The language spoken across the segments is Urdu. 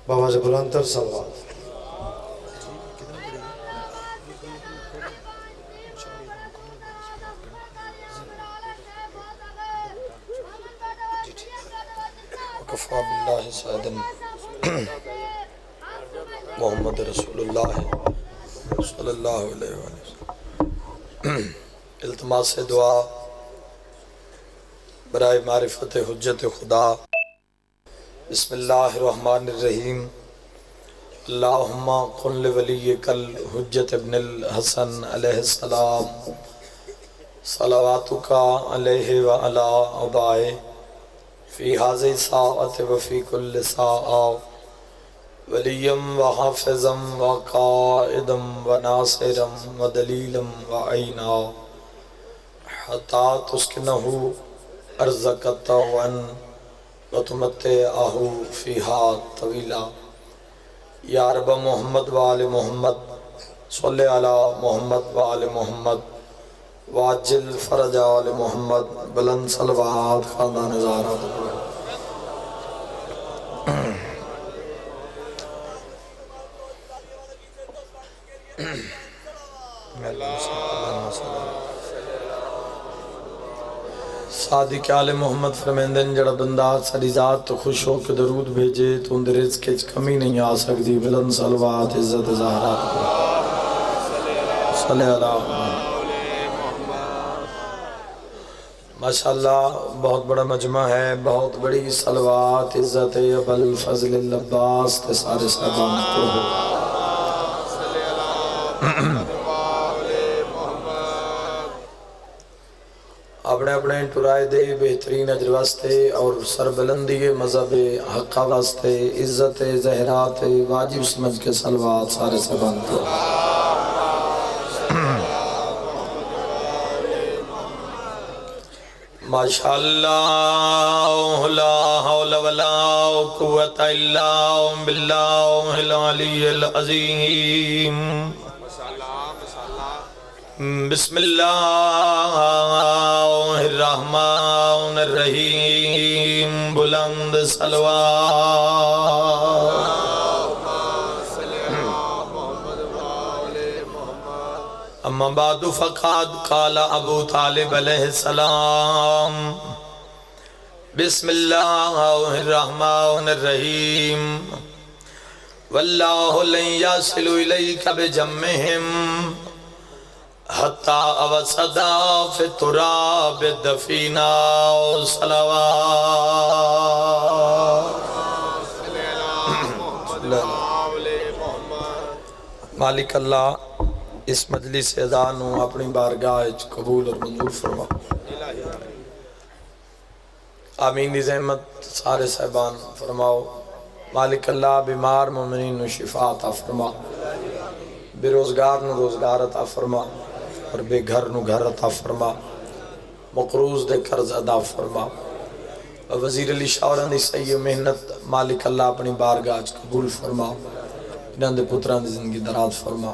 بابا سے بلند تر صلوات۔ وکفا باللہ سعیدن محمد رسول اللہ صلی اللہ علیہ وسلم۔ التماس دعا برائے معرفت حجت خدا۔ بسم اللہ الرحمن الرحیم۔ اللہم قل لولیک الحجت ابن الحسن علیہ السلام صلواتک علیہ وعلا آبائے فی حاضر ساعت وفی کل ساعہ ولیم و حافظم و قائدم و ناصرم و دلیلم و عینا حتی تسکنہو ارزقت وان و تمتعہو فیہا طویلا۔ یا رب محمد و آل محمد صلی علی محمد و آل محمد واجل فرج آل محمد۔ بلند صلوات خاندان زہرا تکڑا۔ صادق آل محمد فرمیندن جڑا بندہ ساری ذات تو خوش ہو کے درود بھیجے تو اندر رزق کے کمی نہیں آ سکتی۔ بلند صلوات عزت زہرا صلی اللہ۔ ماشاءاللہ بہت بڑا مجمع ہے، بہت بڑی صلوات عزت ابو الفضل العباس تے سارے صاحبان پڑھو۔ اپنے اپنے ٹرائے دے بہترین اجر واسطے اور سربلندی مذہب حقہ واسطے عزت زہرات واجب سمجھ کے صلوات سارے صاحبان پڑھو۔ ماشاءاللہ لا حول ولا قوة الا باللہ العلی العظیم۔ بسم اللہ الرحمن الرحیم۔ بلند صلوات۔ اما بعد فقد قال ابو طالب علیہ السلام بسم اللہ الرحمن الرحیم واللہ لن یصل الیک بجمعہم حتی اوسدا فی التراب دفینا صلوات۔ مالک اللہ اس مجلس اذانوں اپنی بارگاہ قبول اور منظور فرما۔ آمین دی زحمت سارے صاحبان فرماؤ۔ مالک اللہ بیمار مومنین نو شفا عطا فرما، بے روزگار نو روزگار عطا فرما اور بے گھر نو گھر عطا فرما، مقروض دے قرض ادا فرما۔ وزیر علی شاوران دی صحیح محنت مالک اللہ اپنی بارگاہ قبول فرما، انہاں دے پتران دی زندگی دراز فرما۔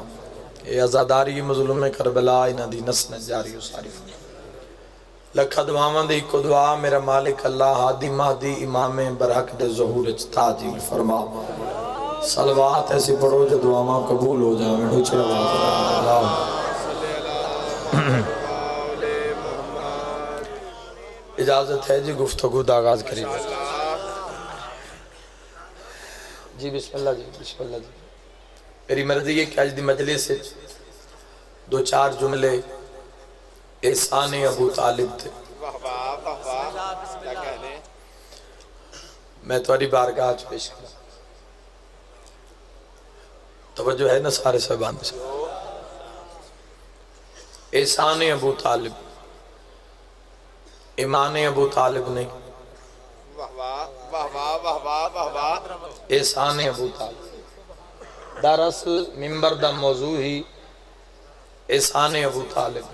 اے ازاداری مظلوم کربلا انہاں دی نسل جاری و ساری فرما۔ لکھا دعاواں دی کو دعا میرا مالک اللہ ہادی مہدی امام برحق دے ظہور تاجیل فرما۔ صلوات ایسی پڑھو جو دعاواں قبول ہو جائیں۔ ڈھوچے اللہ اجازت ہے جی گفتگو دا آغاز کریں۔ جی بسم اللہ جی بسم اللہ جی۔ میری مرضی ہے کہ آج دی مجلس سے دو چار جملے احسان ابو طالب تھے۔ میں تمہاری بارگاہ پیش کروں۔ توجہ ہے نا سارے صاحبان سے۔ احسان ابو طالب، ایمان ابو طالب نہیں، احسان ابو طالب۔ دراصل منبر دا موضوع ہی احسان ابو طالب،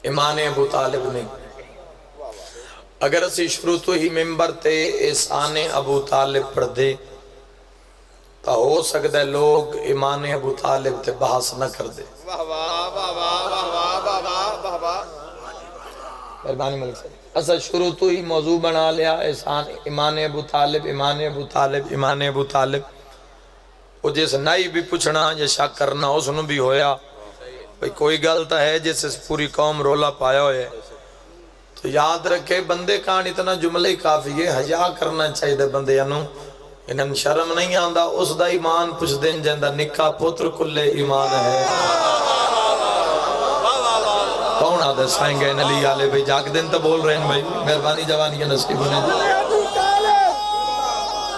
ایمان ابو طالب نہیں۔ اگر اسی شروع تو ہی منبر تے احسان ابو طالب پڑھ دے تو ہو سکتا ہے لوگ ایمان ابو طالب تے بحث نہ کر دے۔ مہربانی ملک صاحب اصل شروع تو ہی موضوع بنا لیا احسان ایمان ابو طالب ایمان ابو طالب ایمان ابو طالب وہ جس نائی بھی پوچھنا یا شک کرنا اس نے بھی ہویا بھئی کوئی غلط ہے جس سے پوری قوم رولا پایا ہوئے تو یاد رکھے بندے کان اتنا جملہ ہی کافی ہے حیا کرنا چاہیے دے بندے انہوں انہاں شرم نہیں آندہ اس دا ایمان پوچھ دیں جندہ نکا پتر کلے ایمان ہے کون آدھے سائیں گے نلی آلے بھئی جاگ دن تو بول رہے ہیں بھئی مہربانی جوانی کے نصیب ہونے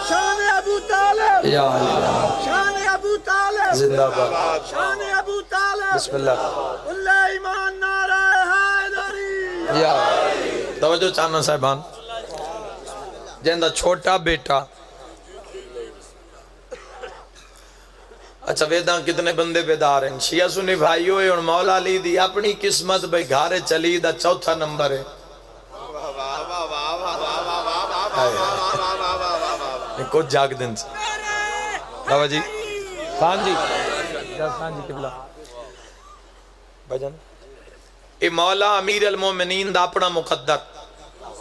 شان ابو طالب یا اللہ شان ابو طالب زندہ باد شان ابو طالب بسم اللہ اللہ ایمان نعرہ حیدری یا توجہ چاہنا صاحبان جندہ چھوٹا بیٹا اچھا ویداں کتنے بندے بیدار ہیں شیعہ سنی بھائی ہوئے اور مولا علی دی اپنی قسمت بھئی گھارے چلی دا چوتھا نمبر ہے کچھ جاگ دن سے بابا جی خان جی خان جی قبلہ بجن اے مولا امیر المومنین دا اپنا مقدر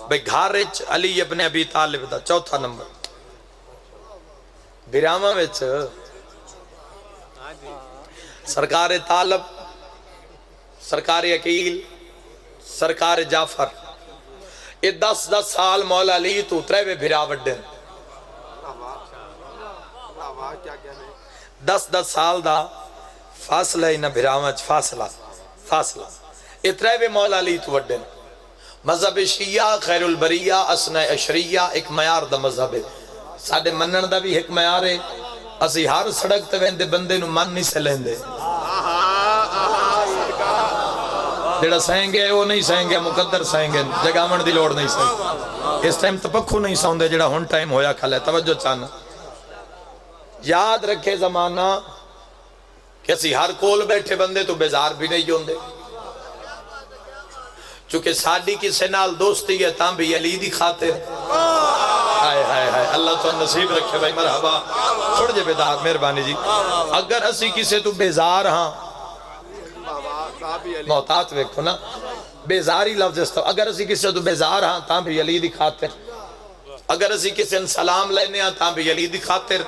بھئی گھارے علی ابن ابی طالب دا چوتھا نمبر بیرامہ ویچ سرکار طالب سرکار عقیل سرکار جعفر یہ 10 سال مولا علی تو ترے بھرا وڈن 10 سال دا فاصلہ ہی نہ بھراوچ فاصلہ یہ ترے مولا علی تو وڈن مذہب شیعہ خیر البریہ اسنہ اشریہ ایک معیار دا مذہب ہے ساڑھے منن دا بھی ایک معیار ہے اسی ہر سڑک تے ویندے بندے نو من نہیں سے لیندے جڑا سہیں گے وہ نہیں سہیں گے مقدر سہیں گے جگہ من دی لوڑ نہیں سہیں اس ٹائم تو پکھو نہیں سوں دے جڑا ہون ٹائم ہویا کھلے توجہ چاہنا یاد رکھے زمانہ کہ اسی ہر کول بیٹھے بندے تو بیزار بھی نہیں ہوندے چونکہ ساڑھی کسے نال دوستی ہے تاں بھی علی دی خاطر ہائے ہائے ہائے اللہ تو نصیب رکھے بھائی مرحبا چھوڑ جے بیدار مہربانی جی اگر اسی کسے تو بیزار ہاں محتاط ویکھو نا بیزاری لفظ استو اگر اسی کسے تو بیزار ہاں تاں بھی علی دی خاطر اگر اسی کسے سلام لینے ہاں تاں بھی علی دی خاطر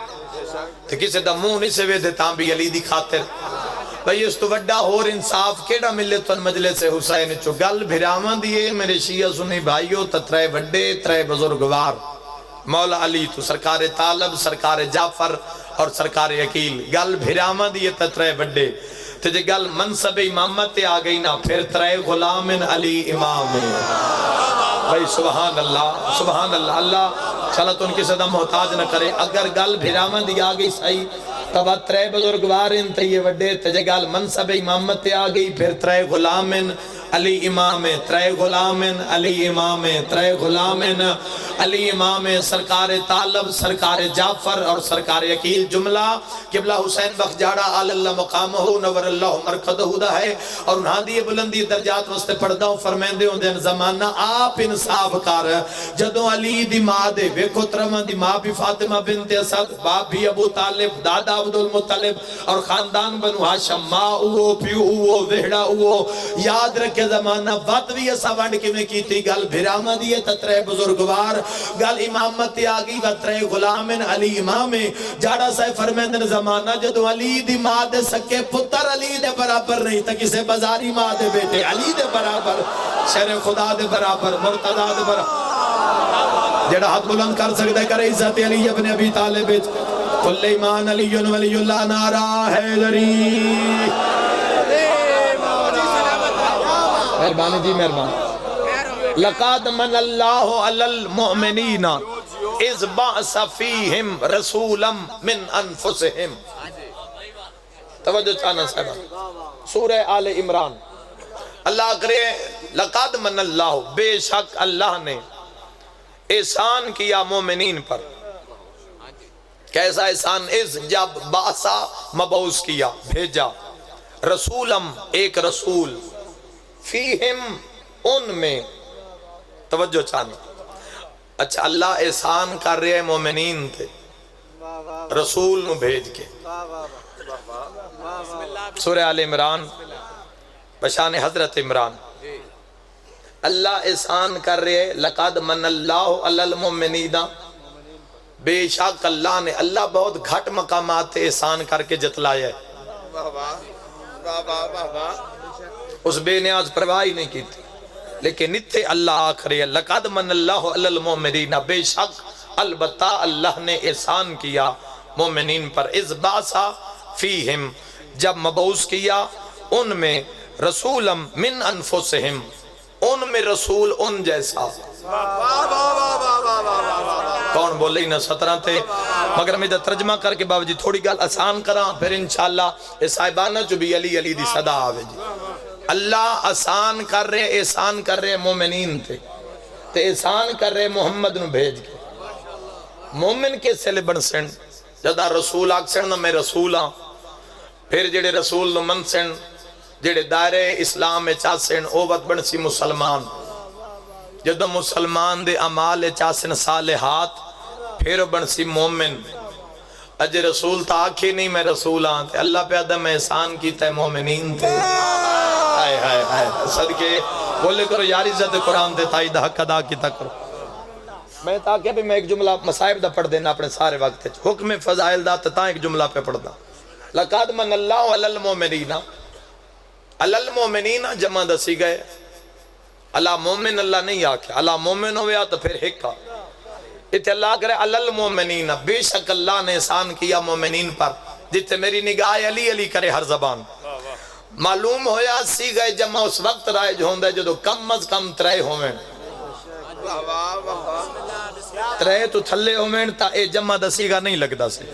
تو کسے دا منہ نہیں سے ویدے تاں بھی علی دی خاطر بھئی اس تو وڈا اور انصاف کیڑا ملے تو مجلس حسین چو گل بھرامان دیئے میرے شیعہ سنی بھائیو تترے وڈے ترے بزرگوار مولا علی تو سرکار طالب سرکار جعفر اور سرکار عقیل گل بھرامان دیئے تترے وڈے تجھے گل منصب امامت آ گئی نا پھر ترے غلام علی امام بھئی سبحان اللہ اللہ چلا تو ان کی صدا محتاج نہ کرے اگر گل بھرامان دی آ گئی صحیح تب ترے بزرگوار انتہی وڈے تجھے گل منصب امامت آ گئی پھر ترے غلام علی امام ترے غلام علی امام ترے غلام علی امام سرکار طالب سرکار جعفر اور سرکار عقیل جملہ قبلہ حسین بخش جاڑا آل اللہ مقامہ نور اللہ مرکدہ دا ہے اور انہاں دی بلندی درجات وستے پڑھدا ہوں فرمیندے ہوں دین زمانہ آپ انصاف کر جدوں علی دی ماں دے ویکھو ترمہ دی ماں بھی فاطمہ بنت اسد باپ بھی ابو طالب دادا عبد المطلب اور خاندان بنو ہاشم ماں اوو پیو اوو وہڑا اوو یاد رکھے زمانہ بات بھی ایسا وانڈ کی میں کیتی گل بھراما دیئے تترے بزرگوار گل امامت آگی وطرے غلام علی امام جاڑا سائے فرمیندن زمانہ جدو علی دی ماں دے سکے پتر علی دے برابر نہیں تا کسے بزاری ماں دے بیٹے علی دے برابر شر خدا دے برابر مرتضی دے برابر جڑا حد بلند کر سکتے کرے عزت علی ابن ابی طالب کل ایمان علی ولی اللہ نعرہ حیدری مہربانی جی مہربانی لقد من اللہ علی المؤمنین اذ بعث فیہم رسولا من انفسہم توجہ چاہنا صاحبہ سورہ آل عمران اللہ کرے لقد من اللہ بے شک اللہ نے احسان کیا مومنین پر کیسا احسان اس جب باسا مبعوث کیا بھیجا رسولم ایک رسول فیہم ان میں توجہ چاہنا اچھا اللہ احسان کر رہے مومنین تھے رسول نو بھیج کے سورہ آل عمران بشان حضرت عمران اللہ احسان کر رہے ہیں، لقد من اللہ علی المؤمنین، بے شک اللہ نے، اللہ بہت گھٹ مقامات احسان کر کے جتلایا ہے، اس بے نیاز پرواہ ہی نہیں کی تھی، لیکن اتھے اللہ آخری ہے لقد من اللہ علی المؤمنین، بے شک البتہ اللہ نے احسان کیا مومنین پر، اذ باسا فیہم، جب مبعوث کیا ان میں، رسولا من انفسہم، ان میں رسول ان جیسا، کون بولے ہی نہ 17 تھے، مگر میں ترجمہ کر کے بابا جی تھوڑی گل آسان کراں، پھر انشاءاللہ اس صاحبانہ جو بھی علی علی دی صدا آوے جی۔ اللہ آسان کر رہے، احسان کر رہے مومنین تھے، تے احسان کر رہے محمد نو بھیج کے، مومن کے سلے بن سن، جدہ رسول آگ سن میں رسول ہاں، پھر جڑے رسول نو من سن، جڑے دائرے اسلام میں چاسن او وقت بن سی مسلمان، جدو مسلمان دے عمال چاسن صالحات، پھر بن سی مومن، اج رسول تا آکھے نہیں میں رسول ہاں، تے اللہ پہ آدم احسان کیتا ہے مومنین تھے، ہائے ہائے ہائے صدقے بولے کرو یار عزت قرآن دے تائی دا حق ادا کیتا کرو۔ میں تاکہ بھی میں ایک جملہ مصائب دا پڑھ دینا اپنے سارے وقت ہے، حکم فضائل دا تا ایک جملہ پہ پڑھ دا، لقد من اللہ علی المؤمنین، علی المؤمنین جمع دسی گئے، اللہ مومن اللہ نہیں آکھے، اللہ مومن ہویا تو پھر حقہ، اتھے اللہ کرے علی المؤمنین، بے شک اللہ نے احسان کیا مومنین پر، جتے میری نگاہ علی علی کرے ہر زبان، معلوم ہویا سی گئے جمع اس وقت رائج ہوندے جدو کم از کم ترے ہوئیں، ترے تو تھلے ہوئیں تا اے جمع دسی گا نہیں لگتا سے،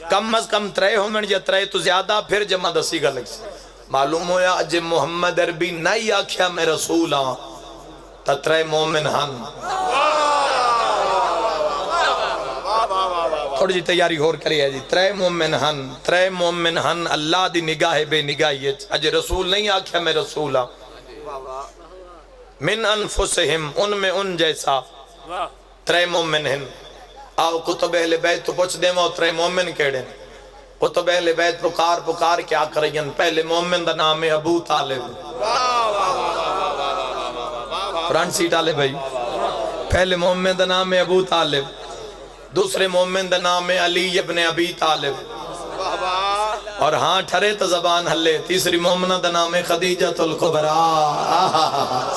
کم از کم ترے ہوئیں یا ترے تو زیادہ پھر جمع دسی گا لگ سے، معلوم ہویا اج محمد عربی نہیں آکھیا میں رسول ہاں تا ترے مومن ہن، تھوڑی جی تیاری ہور کری ہے جی، ترے مومن ہن اللہ دی نگاہ بے نگاہیت، اج رسول نہیں آکھیا میں رسول ہاں، من انفسہم ان میں ان جیسا، ترے مومن ہن، آو کتب اہل بیت تو پوچھ دے وہ ترے مومن کیڑے، کتب اہل بیت پکار کیا کریں، پہلے مومن دا نام ہے ابو طالب، فرنٹ سیٹ آلے بھائی، پہلے مومن دا نام ہے ابو طالب، دوسرے مومن دا نام ہے علی ابن ابی طالب، اور ہاں ٹھرے تو زبان ہلے، تیسری مومنہ دا نام ہے خدیجۃ الکبریٰ،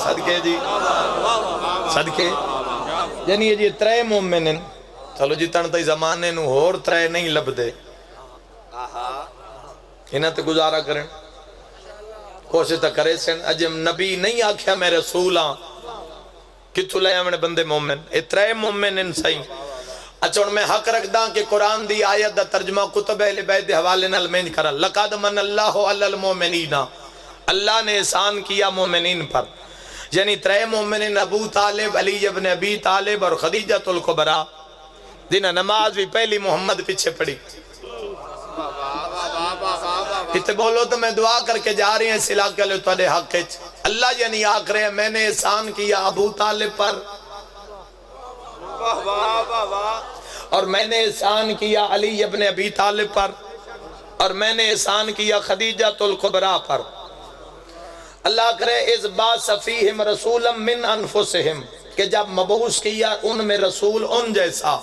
صدقے جی صدقے، یعنی یہ جی ترے مومن ہیں، چلو جی تنتائی زمانے نو ہور ترے نہیں لب دے، انہاں تے گزارا کریں، کوشش تا کرے سن، اجم نبی نہیں آکھیا میں رسول ہاں، کتھو لے ہمیں بندے مومن، اے ترے مومن ان صحیح، اچھا ان میں حق رکھ داں کہ قرآن دی آیت دا ترجمہ کتب اہل بیت دے حوالے نال مینج کرا، لقد من اللہ علی المؤمنین، اللہ نے احسان کیا مومنین پر، یعنی ترے مومنین ابو طالب، علی ابن ابی طالب اور خدیجۃ الکبریٰ، جنہاں نماز بھی پہلی محمد پیچھے پڑی، اتنے بولو تو میں دعا کر کے جا رہی ہیں اس علاقے لئے تو دے حق اچ، اللہ یعنی آکھ رہے ہیں میں نے احسان کیا ابو طالب پر، اور میں نے احسان کیا علی ابن ابی طالب پر، اور میں نے احسان کیا خدیجۃ الکبریٰ پر، اللہ کرے اذ بعث فیہم رسولا من انفسہم، کہ جب مبعوث کیا ان میں رسول ان جیسا،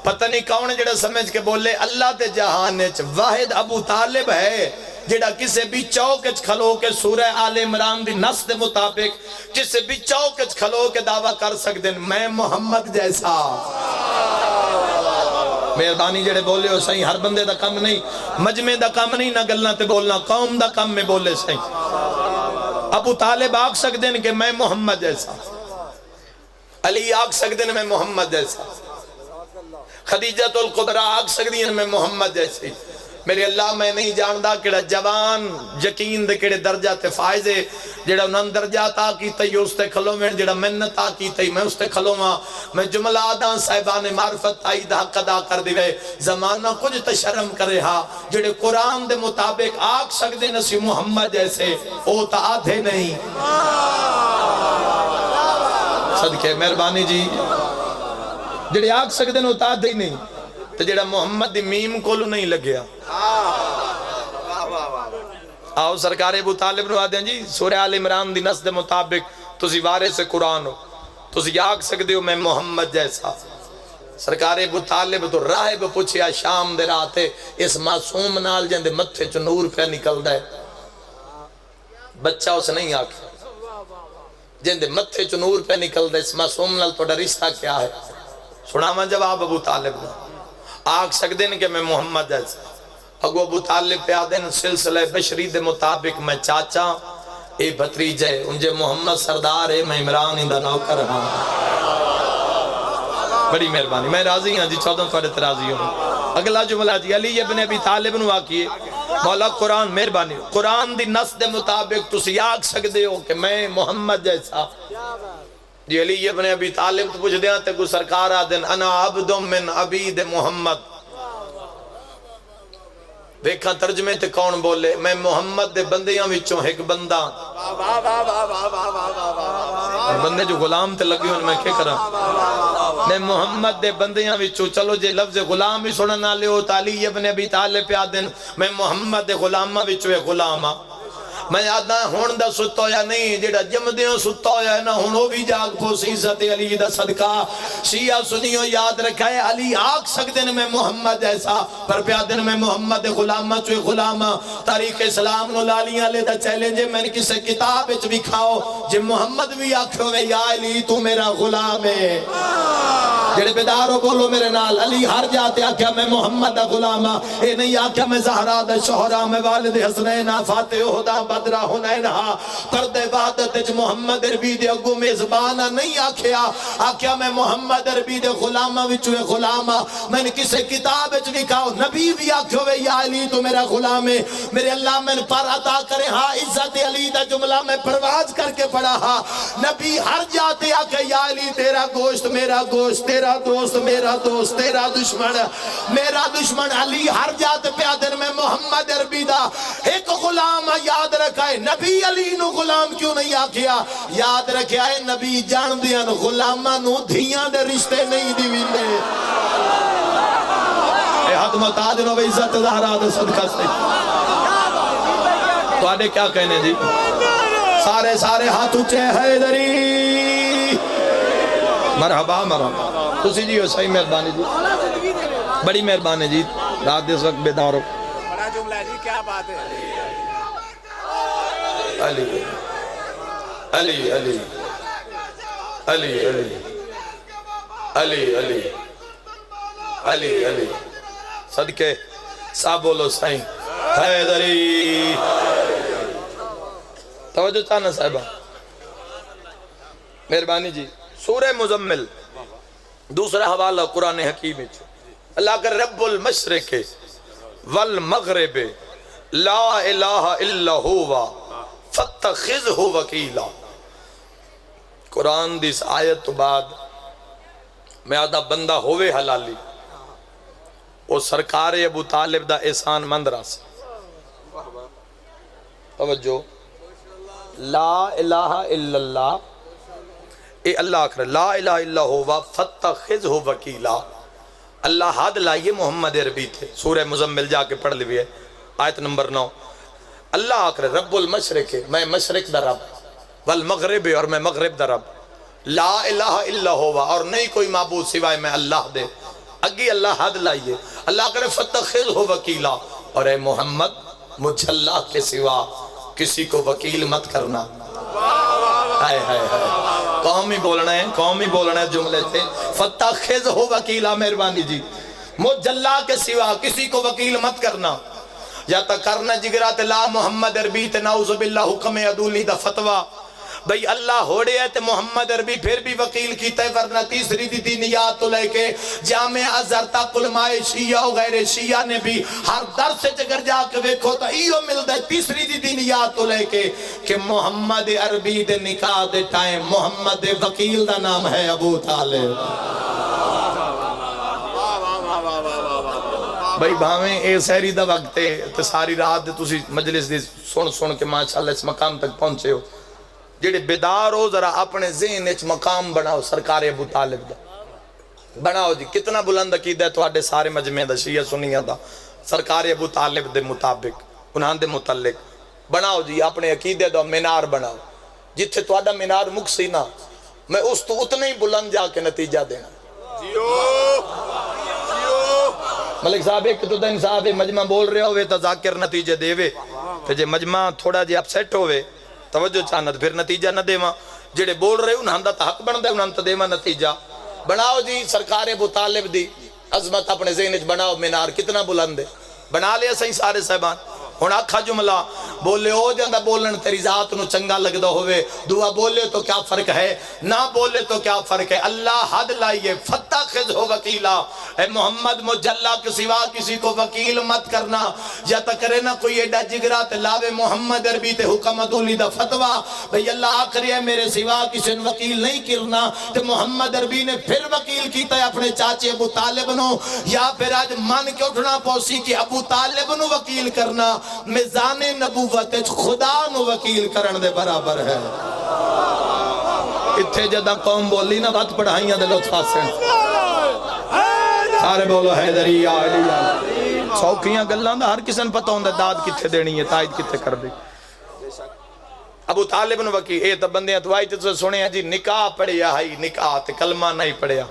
پتہ نہیں کون جڑا سمجھ کے بولے اللہ تے جہان وچ واحد ابو طالب ہے جڑا کسے بھی چوک وچ کھلو کے سورہ آل عمران دی نص دے مطابق کسے بھی چوک وچ کھلو کے دعویٰ کر سکتے ہیں میں محمد جیسا، مہربانی جڑے بولے ہو صحیح، ہر بندے دا کم نہیں، مجمع دا کم نہیں، نہ گلنا تے بولنا، قوم دا کم میں بولے صحیح، ابو طالب آکھ سکتے ہیں کہ میں محمد جیسا، علی آکھ سکتے ہیں میں محمد جیسا، خدیجۃ الکبریٰ آکھ سکتی ہیں میں محمد جیسے، میرے اللہ میں نہیں جاندہ کڑا جوان یقین دے کڑے درجہ تے فائزے، جڑا انہاں درجہ تا کیتا ہی اس تے کھلو میں، جڑا منت تا کیتا ہی میں اس تے کھلو میں جملہ آدھاں صاحبان معرفت تائی دا حق ادا کر دی گئے، زمانہ کچھ تشرم کرے ہاں، جڑے قرآن دے مطابق آکھ سکتے نسی محمد جیسے، او تا آدھے نہیں، صدقے مہربانی جی، جڑے آکھ سکتے ہیں اتاد ہی نہیں، تو جڑا محمد دی میم کولو نہیں لگیا، آؤ سرکار ابو طالب نو آدھیں جی سورہ آل عمران دی نص دے مطابق تسی وارث قرآن ہو، تسی آکھ سکتے ہو میں محمد جیسا۔ سرکار ابو طالب تو راہب پوچھیا شام دے رات اس معصوم نال جندے متھے چ نور پہ نکل دے، بچہ اس نہیں آکھا جندے متھے چ نور پہ نکل دے، اس معصوم نال تو رشتہ کیا ہے؟ سنا میں جواب ابو طالب نے آکھ سکتے ہیں کہ میں محمد جیسا۔ اگو ابو طالب پہ آدھیں سلسلہ بشری دے مطابق میں چاچا اے بھتریجے انجے محمد سردار ہے، میں عمران اندہ نوکر ہاں۔ بڑی مہربانی، میں راضی ہوں جی، 14 فارت راضی ہوں۔ اگلا جملہ جی علی ابن ابی طالب نو آکیے مولا قرآن مہربانی قرآن دی نص دے مطابق تسی آکھ سکتے ہو کہ میں محمد جیسا۔ جی علی ابن ابی طالب تو پوچھ دیاں تے کو سرکار آدن انا عبد من عبید محمد، دیکھاں ترجمے تے کون بولے میں محمد دے بندیاں وچوں ایک بندہ، بندے جو غلام تے لگی ہوں میں کیا کرا، میں محمد دے بندیاں وچوں، چلو جے لفظ غلام بھی سننا لے ہو علی ابن ابی طالب پہ آدن میں محمد دے غلامہ وچوں ایک غلامہ۔ میں یاد نہ ہون دا ستا ہویا نہیں، جیڑا جمدیوں ستا ہویا ہے نا ہون وہ بھی جاگ پوسی عزت علی دا صدقہ۔ شیعہ سنیوں یاد رکھا ہے علی آکھ سکتے ہیں میں محمد ایسا، پر پیادن میں محمد غلامہ چوئے غلامہ۔ تاریخ اسلام نو لالیاں لے دا چیلنجے میں نے کسے کتاب اچ بھی کھاؤ جے محمد بھی آکھو میں یا علی تو میرا غلام ہے، جڑے بیدارو بولو میرے نال علی ہر جاتے آکھیا میں محمد دا غلامہ، اے نہیں آکھیا میں زہرا دا شہرہ میں والد حسنین فاتح ہدا بدرہ ہنینہا پرد عبادت اچ محمد عربی دے اگو میزبانہ نہیں آکھیا، آکھیا میں محمد عربی دے غلامہ وچوے غلامہ۔ میں نے کسے کتاب اچ لکھاؤ نبی بھی آکھو وے یا علی تو میرا غلام ہے، میرے اللہ میں پر عطا کرے ہاں عزت علی دا جملہ میں پرواز کر کے پڑھا ہاں، نبی ہر جاتے آکھے یا علی تیرا گوشت میرا گوشت، تیرا دوست میرا دوست، تیرا دشمن میرا دشمن، علی ہر جات پیادن میں محمد عربی دا ایک غلام یاد رکھائے۔ نبی علی نو غلام کیوں نہیں آکھیا؟ یاد رکھیا ہے نبی جان دیا نو غلامہ نو دھیاں دے رشتے نہیں دیویندے۔ اے حد متعدن و عزت زہرا دے صدقہ سے تو آنے کیا کہنے جی؟ سارے سارے ہاتھ اچھے حیدری مرحبا مرحبا، تسی جی ہو صحیح مہربانی جی، بڑی مہربانی جی، رات دے اس وقت بیدار ہو۔ بڑا جملہ جی، کیا بات ہے؟ علی علی علی علی علی علی علی علی علی صدقے صاحب بولو سائیں حیدری۔ توجہ چاہنا صاحبہ مہربانی جی، سورہ مزمل دوسرا حوالہ قرآن حکیم اللہ کر رب المشرق والمغرب لا الہ الا ہوا فاتخذہ وکیلا۔ قرآن دی اس آیت تو بعد میں آدھا بندہ ہوئے حلالی وہ سرکار ابو طالب دا احسان مند راس توجہ لا الہ الا اللہ اے اللہ آخر لا الہ الا ہوا فاتخذہ وکیلا۔ اللہ حد لائیے محمد عربی تھے، سورہ مزمل جا کے پڑھ لیے آیت نمبر 9۔ اللہ آخر رب المشرق میں مشرق دا رب، والمغرب اور میں مغرب دا رب، لا الہ الا ہوا اور نہیں کوئی معبود سوائے میں اللہ دے۔ اگی اللہ حد لائیے، اللہ کرے فاتخذہ وکیلا، اور اے محمد مجھ اللہ کے سوا کسی کو وکیل مت کرنا۔ ہائے ہائے ہائے، قومی بولنا ہے جملے تھے فاتخذہ وکیلا۔ مہربانی جی، مجھ اللہ کے سوا کسی کو وکیل مت کرنا، یا تا کرنا جگرات لا محمد عربی تے نعوذ باللہ حکم عدولی دا فتوہ بھئی اللہ ہوڑے ہے تے محمد عربی پھر بھی وکیل کیتا ہے، ورنہ تیسری دی دینیات تو لے کے جامع ازہر تک علماء شیعہ و غیر شیعہ نے بھی ہر درس سے جگر جا کے ویکھو تا ایو ملتا ہے تیسری دی دینیات تو لے کے کہ محمد عربی دے نکاح دے ٹائم محمد وکیل دا نام ہے ابو طالب۔ بھائی بھاویں اے سہری دا وقت ہے تے ساری رات دے تسی مجلس دی سن کے ماشاءاللہ اس مقام تک پہنچے ہو، جڑے بیدار ہو ذرا اپنے ذہن اچ مقام بناؤ سرکار ابو طالب دا بناؤ جی۔ کتنا بلند عقیدہ ہے تواڈے سارے مجمع دا شیعہ سنیہ دا سرکار ابو طالب دے مطابق انہاں دے متعلق بناؤ جی، اپنے عقیدے دا مینار بناؤ۔ جتھے تواڈا مینار مکسی نا میں اس تو اتنا ہی بلند جا کے نتیجہ دینا ملک صاحب ایک تو دن صاحب مجمع بول رہے ہوئے تو ذاکر نتیجے دے وے تو جے مجمع تھوڑا جے اپسیٹ ہوئے توجہ چاند پھر نتیجہ نہ دے ماں جڑے بول رہے انہاں دا حق بن دے انہاں تو دے ماں نتیجہ بناؤ جی سرکار ابو طالب دی عظمت اپنے ذہن بناؤ مینار کتنا بلند ہے بنا لیا صحیح سارے صاحبان ہن آکھا جملہ بولے ہو جاندہ بولن تیری ذات نو چنگا لگدا ہوئے دعا بولے تو کیا فرق ہے نہ بولے تو کیا فرق ہے اللہ حد لائیے فتح خز ہو وکیلا اے محمد مجلہ کے سوا کسی کو وکیل مت کرنا یا تکرے نہ کوئی ایڈا جگرہ تے لاوے محمد عربی تے حکم دولی دا فتوہ بھئی اللہ آخری ہے میرے سوا کسی نے وکیل نہیں کرنا تے محمد عربی نے پھر وکیل کیتا ہے اپنے چاچے ابو طالب نو یا پھر آج من کے اٹھنا پوسی کہ ابو طالب نو وکیل کرنا میزان نبوت خدا نو وکیل کرن دے برابر ہے اتھے جدہ قوم بولی نا بات پڑھائیاں دے لطف آسن سارے بولو حیدری یا علی سوکیاں گلان دا ہر کسن پتہ ہوندہ داد کتے دینی ہے تائید کتے کر دی ابو طالب نو وکیل اے تب بندیاں تو آئی تے سنے ہیں جی نکاح پڑھیا ہائی نکاح تے کلمہ نہیں پڑھیا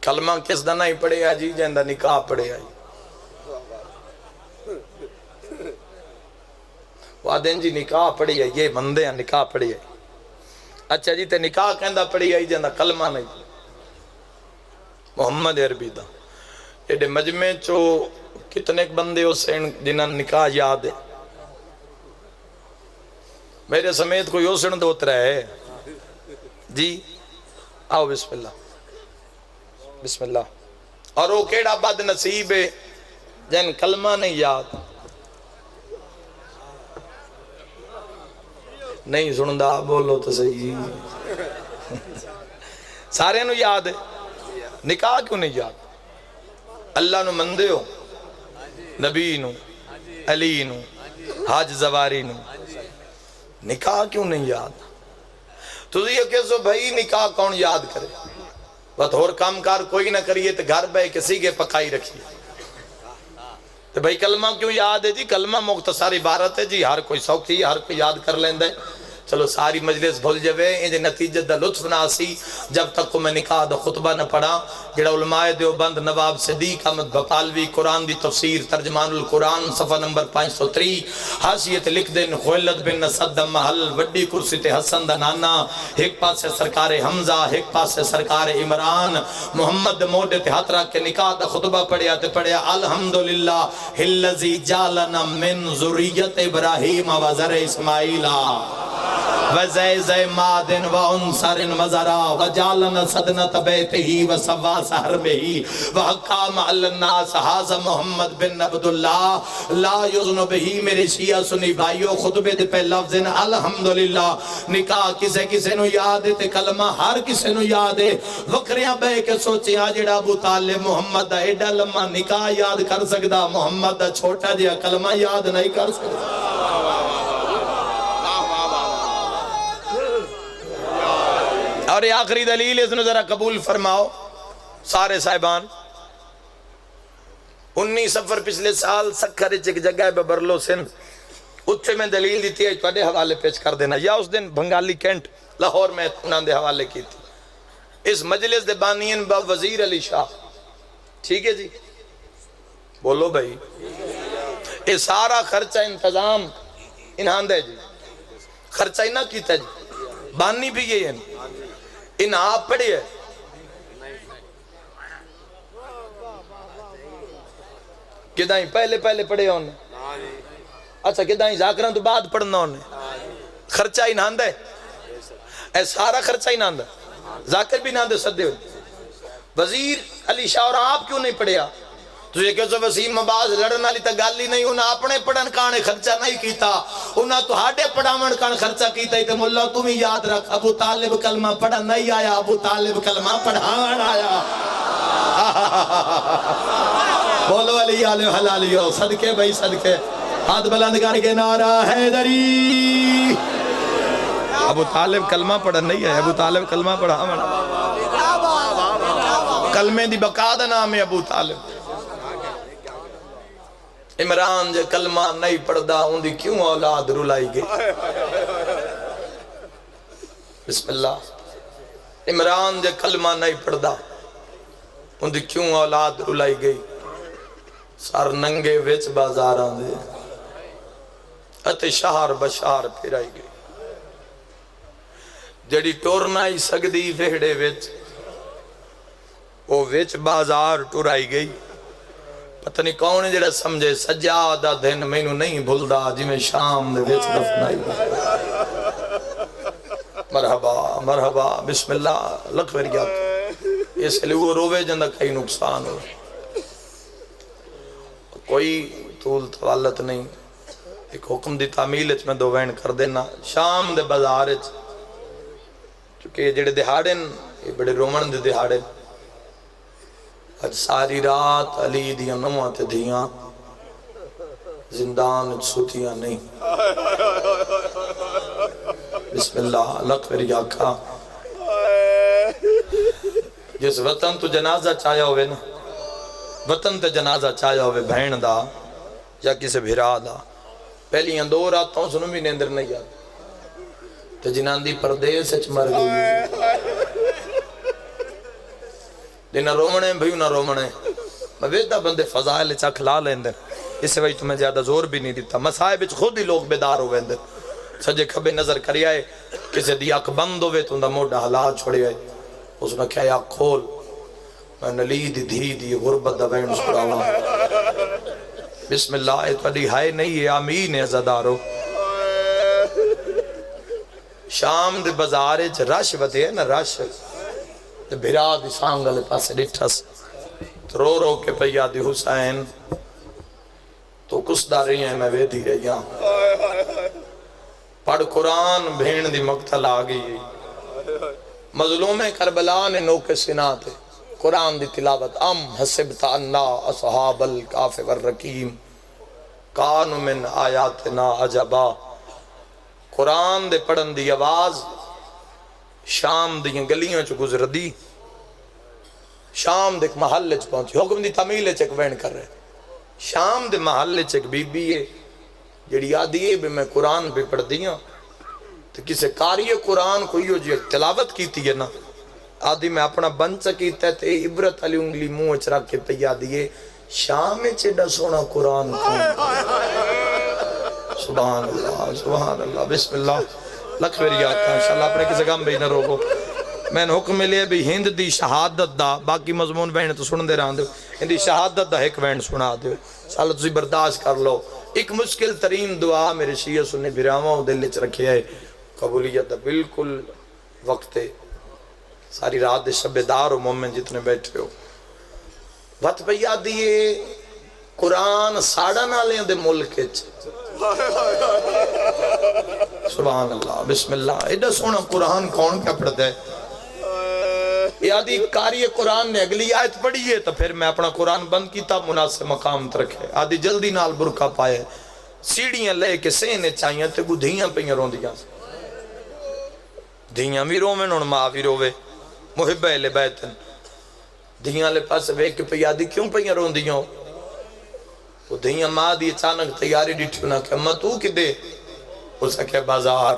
کلمہ کس دا نہیں پڑھیا جی جہندہ نکاح پڑھیا ہائی وعدین جی نکاح پڑھی ہے یہ مندے ہیں نکاح پڑھی ہے اچھا جی تے نکاح کہندہ پڑھی ہے جہندہ کلمہ نہیں محمد عربی دا ایڈے مجمع چو کتنے بندے ہو سین جنہاں نکاح یاد ہے میرے سمیت کوئی ہو سن دوت رہا ہے جی آؤ بسم اللہ بسم اللہ اور وہ کیڑا بد نصیب ہے جن کلمہ نہیں یاد نہیں سندا بولو تو صحیح سارے نو یاد ہے نکاح کیوں نہیں یاد اللہ نو مندے ہو نبی نو علی نو حاج زواری نو نکاح کیوں نہیں یاد تو یہ کہو بھائی نکاح کون یاد کرے بات اور کام کار کوئی نہ کریے تو گھر بے کسی کے پکائی رکھیے تو بھائی کلمہ کیوں یاد ہے جی کلمہ مختصر عبارت ہے جی ہر کوئی سوکھی ہر کوئی یاد کر لیندے چلو ساری مجلس بھول جوے انجھے نتیجہ دا لطف ناسی جب تک کو میں نکاح دا خطبہ نہ پڑھا جڑا علماء دیوبند نواب صدیق احمد بقالوی قرآن دی تفسیر ترجمان القرآن صفحہ نمبر 503 حاشیت لکھ دین خویلد بن نصد محل وڈی کرسی تے حسن دا نانا ایک پاس سے سرکار حمزہ ایک پاس سے سرکار عمران محمد موڈے تے ہاتھ رکھ کے نکاح دا خطبہ پڑھیا تے پڑھیا الحمدللہ اللذی جالنا من ذریت ابراہیم و زر اسماعیلہ وزیز مادن و انصر مزرا و جالن صدنت بیتہی و سوا سہر میں ہی و حقام الناس حاض محمد بن عبداللہ لا یزن بہی میرے شیعہ سنی بھائیو خطبے دے پہ لفظ الحمدللہ نکاح کسے کسے نو یاد تے کلمہ ہر کسے نو یاد ہے وکریاں بے کے سوچے آجڑا ابو طالب محمد دا ایڈا لمحہ نکاح یاد کر سکدا محمد دا چھوٹا جیا کلمہ یاد نہیں کر سکدا اور یہ آخری دلیل اس نے ذرا قبول فرماؤ سارے صاحبان 19 سفر پچھلے سال سکھر ایک جگہ ہے برلو سندھ اتھے میں دلیل دیتی ہے توڑے حوالے پیش کر دینا یا اس دن بنگالی کینٹ لاہور میں انہوں نے حوالے کی تھی اس مجلس دے بانین با وزیر علی شاہ ٹھیک ہے جی بولو بھائی یہ سارا خرچہ انتظام انہاں دے جی خرچہ انہاں کیتا جی بانی بھی یہ ہے ان آپ پڑھی ہے کدائیں پہلے پڑھے ہونے اچھا کدائیں ذاکران تو بعد پڑھنا ہونے خرچہ ہی ناندہ ہے اے سارا خرچہ ہی ناندہ ذاکر بھی ناندہ صدے ہوئے وزیر علی شاہ اور آپ کیوں نہیں پڑھیا تو یہ کہو وسیم آباز لڑنا لی تا گالی نہیں انہاں اپنے پڑھن کانے خرچہ نہیں کیتا انہاں تو ہاڑے پڑھامن کان خرچہ کیتا ہی تو ملا تمہیں یاد رکھ ابو طالب کلمہ پڑھا نہیں آیا ابو طالب کلمہ پڑھان آیا بولو علی آلہ حلالیو صدقے بھائی صدقے ہاتھ بلند کر کے نعرہ حیدری ابو طالب کلمہ پڑھا نہیں آیا ابو طالب کلمہ پڑھا کلمے دی بقا دا نام ہے ابو طالب عمران جے کلمہ نہیں پڑھدا ان دی کیوں اولاد رلائی گئی بسم اللہ عمران جے کلمہ نہیں پڑھدا ان دی کیوں اولاد رلائی گئی سار ننگے وچ بازاراں دے اتے شہر بشار پھرائی گئی جڑی ٹور نہ سکدی وہڑے وچ وہ وچ بازار ٹرائی گئی پتہ نہیں کون جڑا سمجھے سجادہ دن مینوں نہیں بھولدا جویں شام دے وچ دفنائی مرحبا مرحبا بسم اللہ لکھ وریا اس لیے وہ روے جندہ کئی نقصان ہو کوئی طول توالت نہیں ایک حکم دی تعمیل اچ میں دو وین کر دینا شام دے بازار اچ چونکہ یہ جڑے دہاڑن یہ بڑے رومن دے دہاڑن اج ساری رات علی دیاں نواں تے دھیاں زندان سوتیاں نہیں بسم اللہ لکھ میری آقا جس وطن تو جنازہ چاہیا ہوئے نا وطن تے جنازہ چاہیا ہوئے بہن دا یا کسے بھرا دا پہلی دو راتوں سنوں بھی نیندر نہیں آتی تے جنان دی پردیس اچ مر گئی نہ رومنے بھئیو نہ رومنے میں ویدہ بندے فضائل چاک لا لیندر اس وجہ تو میں زیادہ زور بھی نہیں دیتا مسائب خود ہی لوگ بیدار ہو ویندر سجے کھبے نظر کری آئے کسی دی آنکھ بند ہوئے تو اندہ موڑا حالات چھوڑے آئے اس نے کہا یا کھول میں نلی دی دھی دی غربت دا بین سکڑا ہوا بسم اللہ اے تھوڑی ہائے نہیں ہے آمین ہے زدارو شام دے بازارے چھ رش بدے ہے نا رش تے بھرا دی سانگلے پاسے ڈٹھس رو رو کے پیا دی حسین تو کس داری ہیں میں ویدی رہی پڑھ قرآن بھین دی مقتل آگئی مظلوم کربلا نے نوکے سنا تھے قرآن دی تلاوت ام حسبتا انا اصحاب الکاف والرقیم کان من آیاتنا عجبا قرآن دے پڑھن دی آواز شام دی گلیوں چو گزر دی شام دے ایک محلے چ پہنچی حکم دی تعمیل چ ایک وین کر رہے شام دے محلے چ ایک بی بی ہے جڑی آدھی ہے بھی میں قرآن بھی پڑھ دیاں تو کسے قاری قرآن کوئی ہو جو تلاوت کیتی ہے نا آدھی میں اپنا بنچ کیتا ہے تے عبرت علی انگلی منہ چ رکھ کے پیا دیئے شام چڑا سونا قرآن کون سبحان اللہ بسم اللہ لکھ میری آتا انشاءاللہ اپنے کسی گم بھی نہ روکو میں نے حکم لیا بھی ہند دی شہادت دا باقی مضمون بہن تو سن دے رہا دے ہند دی شہادت دا ایک بہن سنا دے سالہ تسی برداشت کر لو ایک مشکل ترین دعا میرے شیعہ سننے برامہ دل چ رکھے ہے قبولیت دا بالکل وقت ساری رات دے شب دار و مومن جتنے بیٹھے ہو وقت پہ یاد دیئے قرآن ساڑھا نالیں دے ملک سبحان اللہ بسم اللہ ایڈا سونا قرآن کون کیا پڑھتا ہے آدھی کاری قرآن نے اگلی آیت پڑھی ہے تو پھر میں اپنا قرآن بند کیتا مناسب مقام ترکھے آدھی جلدی نال برکہ پائے سیڑیاں لے کے سینے چاہیاں تے کو دھیاں پہیاں رون دیاں دھیاں بھی رومن اور ماں بھی روے محبہ لے بیتن دھیاں لے پاس ویک کے پہی آدھی کیوں پہیاں رون دیاں وہ دھیاں ماں دی اچانک تیاری ڈیٹھو نہ کہ اممہ تو کی دے اسا کہ بازار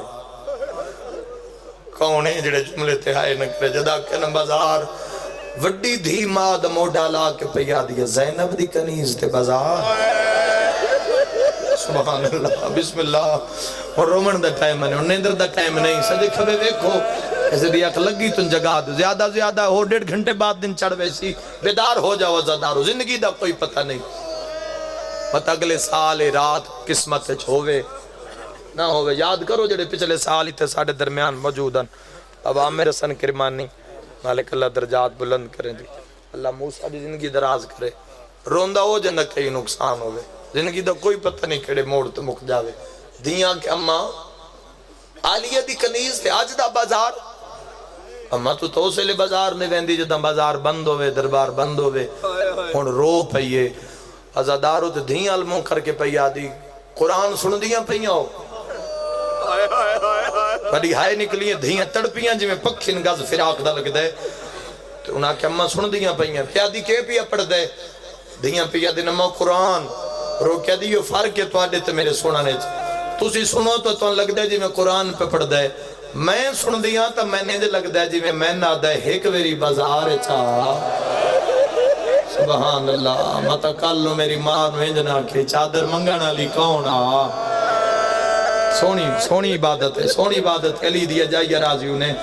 کونے جڑے جملے تے آئے نکلے جدا کہ نا بازار وڈی دھی ماں دا موڑا لا کے پیا دیا زینب دی کنیز تے بازار سبحان اللہ بسم اللہ اور رومن دا ٹائم ہے اور نیندر دا ٹائم نہیں سجے کھبے ویکھو ایسے دی اک لگی تن جگہ دو زیادہ زیادہ ہو 1.5 گھنٹے بعد دن چڑھ ویسی بیدار ہو جاؤ زدارو زندگی دا کوئی پتہ نہیں پتہ اگلے سال رات قسمت چھوے نہ ہوئے یاد کرو جڑے پچھلے سال ہی تھے ساڑھے درمیان موجودن اب عامر حسن کرمانی مالک اللہ درجات بلند کریں دی اللہ موسیٰ دی زندگی دراز کرے روندہ ہو جنہ کئی نقصان ہوئے زندگی دا کوئی پتہ نہیں کھڑے موڑ تو مک جاوے دیاں کہ اممہ آلیہ دی کنیز تے آج دا بازار اممہ تو سے لے بازار میں ویندی جدہ بازار بند ہوئے دربار بند ہوئے ہون رو پئیے ازادارو تے دھیاں علموں کر کے پئیا دی قرآن سن دیاں پئیاں ہو بڑی ہائے نکلی ہیں دھیاں تڑپیاں جی میں پکھن گز فراق دا لگ دے تو انہاں کہ اممہ سن دیاں پئیاں پیا دی کے پیا پڑھ دے دھیاں پیا دی نمہ قرآن رو کیا دی یہ فرق ہے تو آڈے تے میرے سنانے تو سی سنو تو لگ دے جی میں قرآن پہ پڑھ دے میں سن دیاں تا میں نے لگتا ہے جی میں نادا ہے ایک ویری بازار چاہ سبحان اللہ مطا کلو میری ماں نوینجنا کے چادر منگنا لی کون سونی عبادت ہے سونی عبادت علی دیا جائیہ راضی انہیں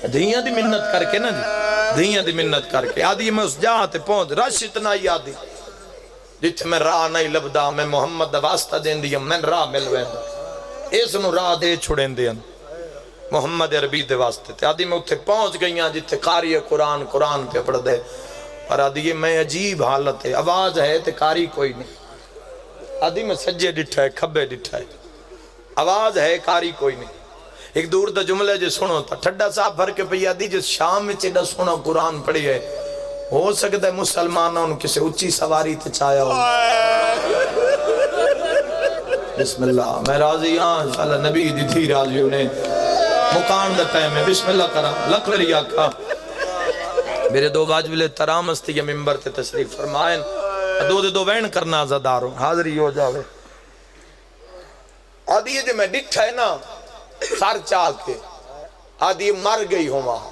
دھیاں دی منت کر کے نا جی دھیاں دی منت کر کے آدھی میں اس جاتے پہنچ رش اتنا ہی آدھی جتھے میں راہ نہیں لبدا میں محمد واسطہ دین دیا میں راہ ملویں دا اس نو راہ دے چھڑیں دیا محمد عربی دے واسطے تے آدھی میں اتھے پہنچ گئیاں جتھے قاری قرآن پہ پڑھ دے اور آدھی میں عجیب حالت ہے آواز ہے تے قاری کوئی نہیں آدھی میں سجے ڈٹھا ہے کھبے ڈٹھا ہے آواز ہے قاری کوئی نہیں ایک دور دا جملے جو سنو تھا ٹھڈا صاحب بھر کے پہ آدھی جس شام میں چیڈا سنو قرآن پڑھی ہے ہو سکتا ہے مسلمانوں ان کسے اچھی سواری تے چایا ہو بسم اللہ میں راضی ہاں انشاءاللہ نبی دی تھی راضی انہیں مکان دے پہ میں بسم اللہ کرا لکھ وری آکھا میرے دو واجب ترام استی یا ممبر تے تشریف فرمائیں دو وین کرنا آزاداروں حاضری ہو جاوے آدھی یہ جو میں ڈٹھا ہے نا سار چاہ کے آدھی مر گئی ہوں وہاں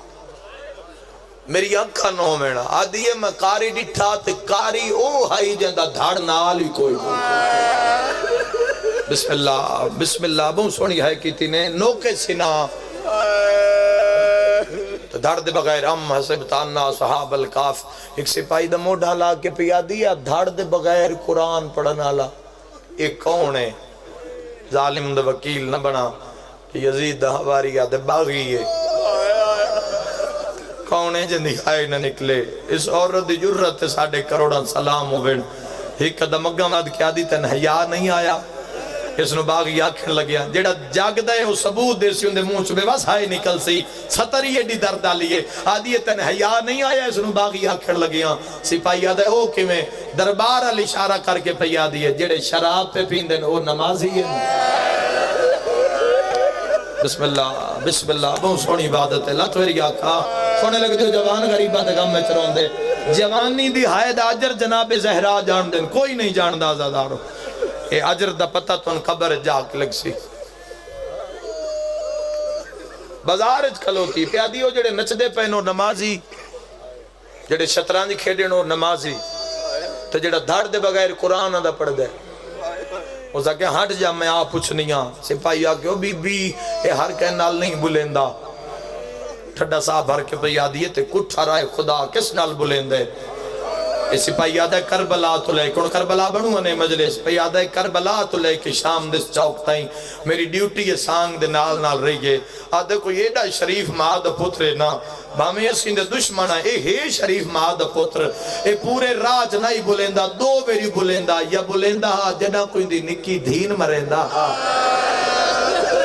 میری اکھا نو مینا آدھی یہ میں کاری ڈٹھا تے کاری او ہائی جندہ دھاڑ نال ہی کوئی بسم اللہ بہت سونی ہے کی تینے نوکے سنا دھڑ دے بغیر ام حسبتانا صحاب الکاف ایک سپاہی دا موڑھا لا کے پیا دیا دھڑ دے بغیر قرآن پڑھنا لا ایک کون ہے ظالم دا وکیل نہ بنا یزید دا حواری آدھے باغی ہے کون ہے جن دکھائی نہ نکلے اس عورت دی جرت ساڑھے کروڑا سلام ہو بیڑ ایک قدم اگا ماد کیا دی تن حیاء نہیں آیا اس نو باغی آکھن لگیا جیڑا جاگ دے وہ ثبوت دے سی اندے مونچ بے بس ہائے نکل سی ستری ایڈی درد ڈالیے آدھی تن حیاء نہیں آیا اس نو باغی آکھن لگیا سپاہی آدھے ہو کہ میں دربار علی اشارہ کر کے پیا دیئے جیڑے شراب پہ پیندن وہ نمازی ہے بسم اللہ بہت سونی عبادت ہے لت ویری آکھا سونے لگے جو جوان غریبہ دے غم میں چرون دے جوانی دی حائد آجر جناب زہرا جان دیں کوئی نہیں جان دا آزادارو اے آجر دا پتہ تو ان قبر جاک لگ سی بازارج کھلوتی پیادی ہو جڑے نچ دے پہنو نمازی جڑے شطرانجی کھیڑے نو نمازی تو جڑا دھڑ دے بغیر قرآن دا پڑھ دے اس آکے ہٹ جا میں آپ پوچھنیاں سپاہی آکے ہو بی بی اے ہر کہنال نہیں بلندہ ٹھڈا صاحب بھر کے پہ یادیے تے کٹھا رائے خدا کس نال بلندے اے سپاہی یاد ہے کربلا تو لے کون کربلا بنو انے مجلس پہ یاد ہے کربلا تو لے کہ شام دس چوک تائیں میری ڈیوٹی یہ سانگ دے نال نال رہی ہے آدھے کوئی ایڈا شریف ماں دا پترے نا بامی اسکین دے دشمنہ اے ہے شریف ماں دا پتر اے پورے راج نہیں بلندہ دو بیری بلندہ یا بلندہ جنہ کوئی دی نکی دھین مرندہ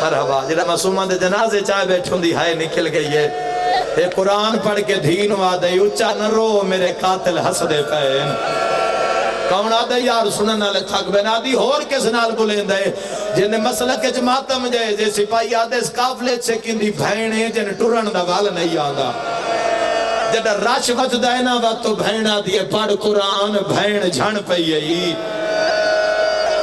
مرحبا جنہ معصومہ دے جنازے چاہے بیٹھوں دی ہائے نکل گئی ہے اے قرآن پڑھ کے دھین وعدے اچھا نہ رو میرے قاتل حسدے پہن کون آدھے یار سنن والے تھک بنا دی اور کس نال بلند ہے جن مسلک جماعتم جائے جے سپاہی آدھے اس قافلے سے کندی بھینے جن ٹرن دا وال نہیں آدھا جڑا راش وجد ہے نا وقت تو بھینا دیئے پڑھ قرآن بھین جھن پئی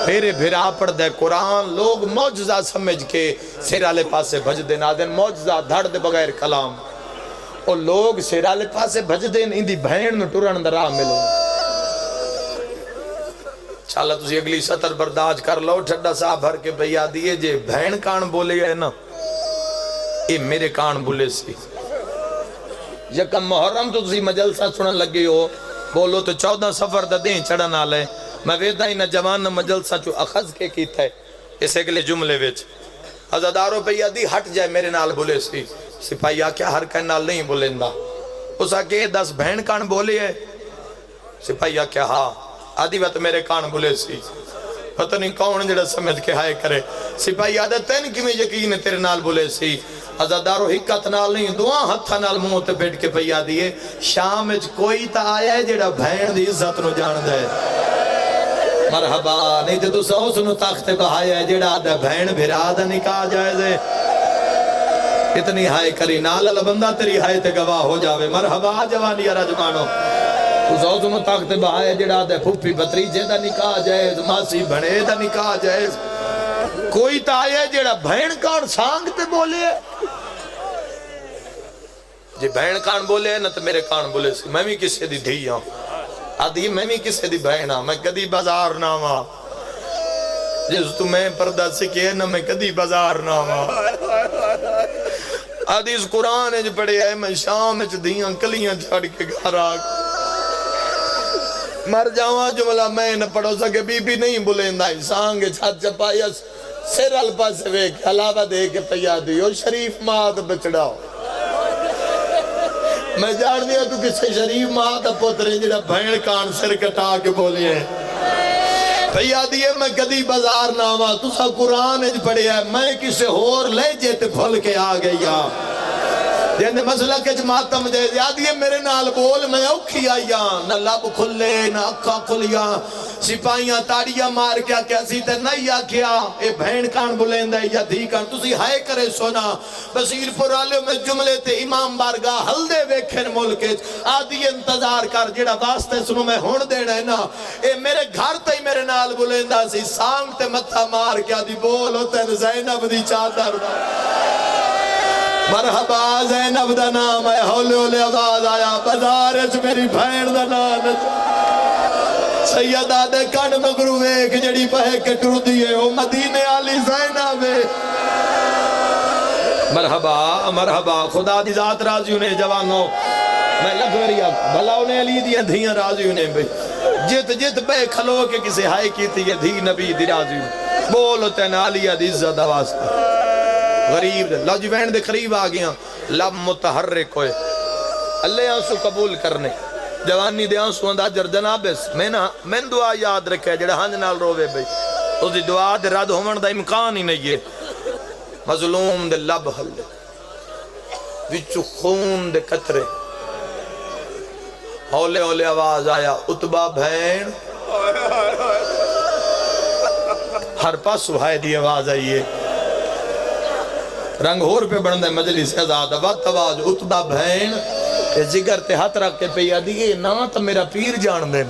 میرے بھرا پڑھ دے قرآن لوگ موجزہ سمجھ کے سیرالے پاسے بھج دینا دین موجزہ دھڑ دے بغیر کلام اور لوگ سیرالے پاسے بھج دین اندھی بھین میں ٹرن دا راہ ملو چالا تسی اگلی سطر برداج کر لو ٹھڈا صاحب بھر کے بھیا دیئے جے بھین کان بولے گئے نا اے میرے کان بولے سی یکم محرم تو تسی مجلسہ سنن لگے ہو بولو تو 14 سفر دا دیں چڑھن آلے میں ویدہ ہی نہ جوان نہ مجلسہ چو اخذ کے کیتا ہے اس اگلے جملے ویچ عزادارو بھیا دی ہٹ جائے میرے نال بولے سی سپاہی آکیا ہر کہن نال نہیں بولندہ اس آکے 10 بہن کان بولے ہے سپاہی آکیا ہاں آدھی وقت میرے کان بولے سی پتہ نہیں کون جڑا سمجھ کے ہائے کرے سپاہی آدھا تین کی میں یقین ہے تیرے نال بولے سی عزادارو حکت نال نہیں دعا ہتھا نال منہ تے بیٹھ کے پیا دیئے شام اچ کوئی تا آیا ہے جڑا بہن دی عزت نو جان دے مرحبا نہیں تے تو سہو نو تخت بہایا ہے جڑا آدھا بہن بھرا دا نکاح جائے دے اتنی ہائے کری نال بندہ تیری ہائے تے گواہ ہو جاوے مرحبا جوانی رجمانو تو سہو نو تخت بہایا جڑا آدھا پھوپی بطریجے دا نکاح جائے ماسی بھنے دا نکاح جائے کوئی تا آیا جیڑا بہن کان سانگ تے بولے ہے جی بہن کان بولے ہے نا تو میرے کان بولے سی میں بھی کسے دی دھی ہوں آدھی میں بھی کسے دی بہن ہوں میں کدی بازار نہ ہوں جس تو میں پردہ سکے نا میں کدی بازار نہ ہوں آدھی اس قرآن ہے جو پڑھے ہے میں شام ہے جو دیاں کلیاں چھاڑ کے گھر آگ مر جاؤں جملہ میں نہ پڑھو سکے بی بی نہیں بولیں سانگے چھت چپایا سر الپا سے ویک علاوہ دے کے پیا دیو شریف ماں بچڑاؤ میں جان دیا تو کسے شریف ماں دا پترے جڑا بھین کان سر کٹا کے بولے ہیں پیا دیئے میں کدی بازار نہ ہوا تو سا قرآن اج پڑھے ہے میں کسے ہور لے جیتے پھل کے آ گیا جہنے مسئلہ کچھ ماتم جائے دیئے میرے نال بول میں اوکھی آئیا نہ لب کھلے نہ اکھا کھلیا سپاہیاں تاڑیاں مار کیا کیسی تے نہیں آکھیا اے بہن کان بلندہ یا دھی کان تسی ہائے کرے سونا بصیر پر آلے میں جملے تے امام بارگاہ حل دے ویکھن ملکے آدھی انتظار کر جیڑا واسطے سنو میں ہون دینا ہے نا اے میرے گھر تے میرے نال بلندہ سی سانگ تے متھا مار کیا دی بولو تے زینب دی چادر دا مرحبا زینب دا نام ہے ہولے ہولے آواز آیا بازارچ میری بھین دا نام سیدہ دے کن مگرو ایک جڑی بہے کے ٹر دیئے او مدینے آلی زینب مرحبا مرحبا خدا دی ذات راضی انہیں جوانوں میں لگ وریا بھلا انہیں علی دیا دھیاں راضی انہیں بھئی جت جت بے کھلو کے کسے ہائے کیتی ہے دھی نبی دی راضی انہیں بولو تین علیہ دی عزت واسطہ غریب دے لو جی بہن دے قریب آگیا لب متحرک ہوئے اللہ آنسو قبول کرنے جوانی دے آنسو اندہ جر جنابس میں دعا یاد رکھے جڑا ہنج نال روے بھئی اس دی دعا دے رد ہومن دا امکان ہی نہیں ہے مظلوم دے لب حلے وچو خون دے قطرے ہولے ہولے آواز آیا اتبا بہن ہر پاس سبھائے دی آواز آئیے رنگ ہور پہ بڑھنے مجلس ازاد وقت آواز اتبا بہن جگر تے ہاتھ رکھ کے پیا دیئے نا تا میرا پیر جان دیں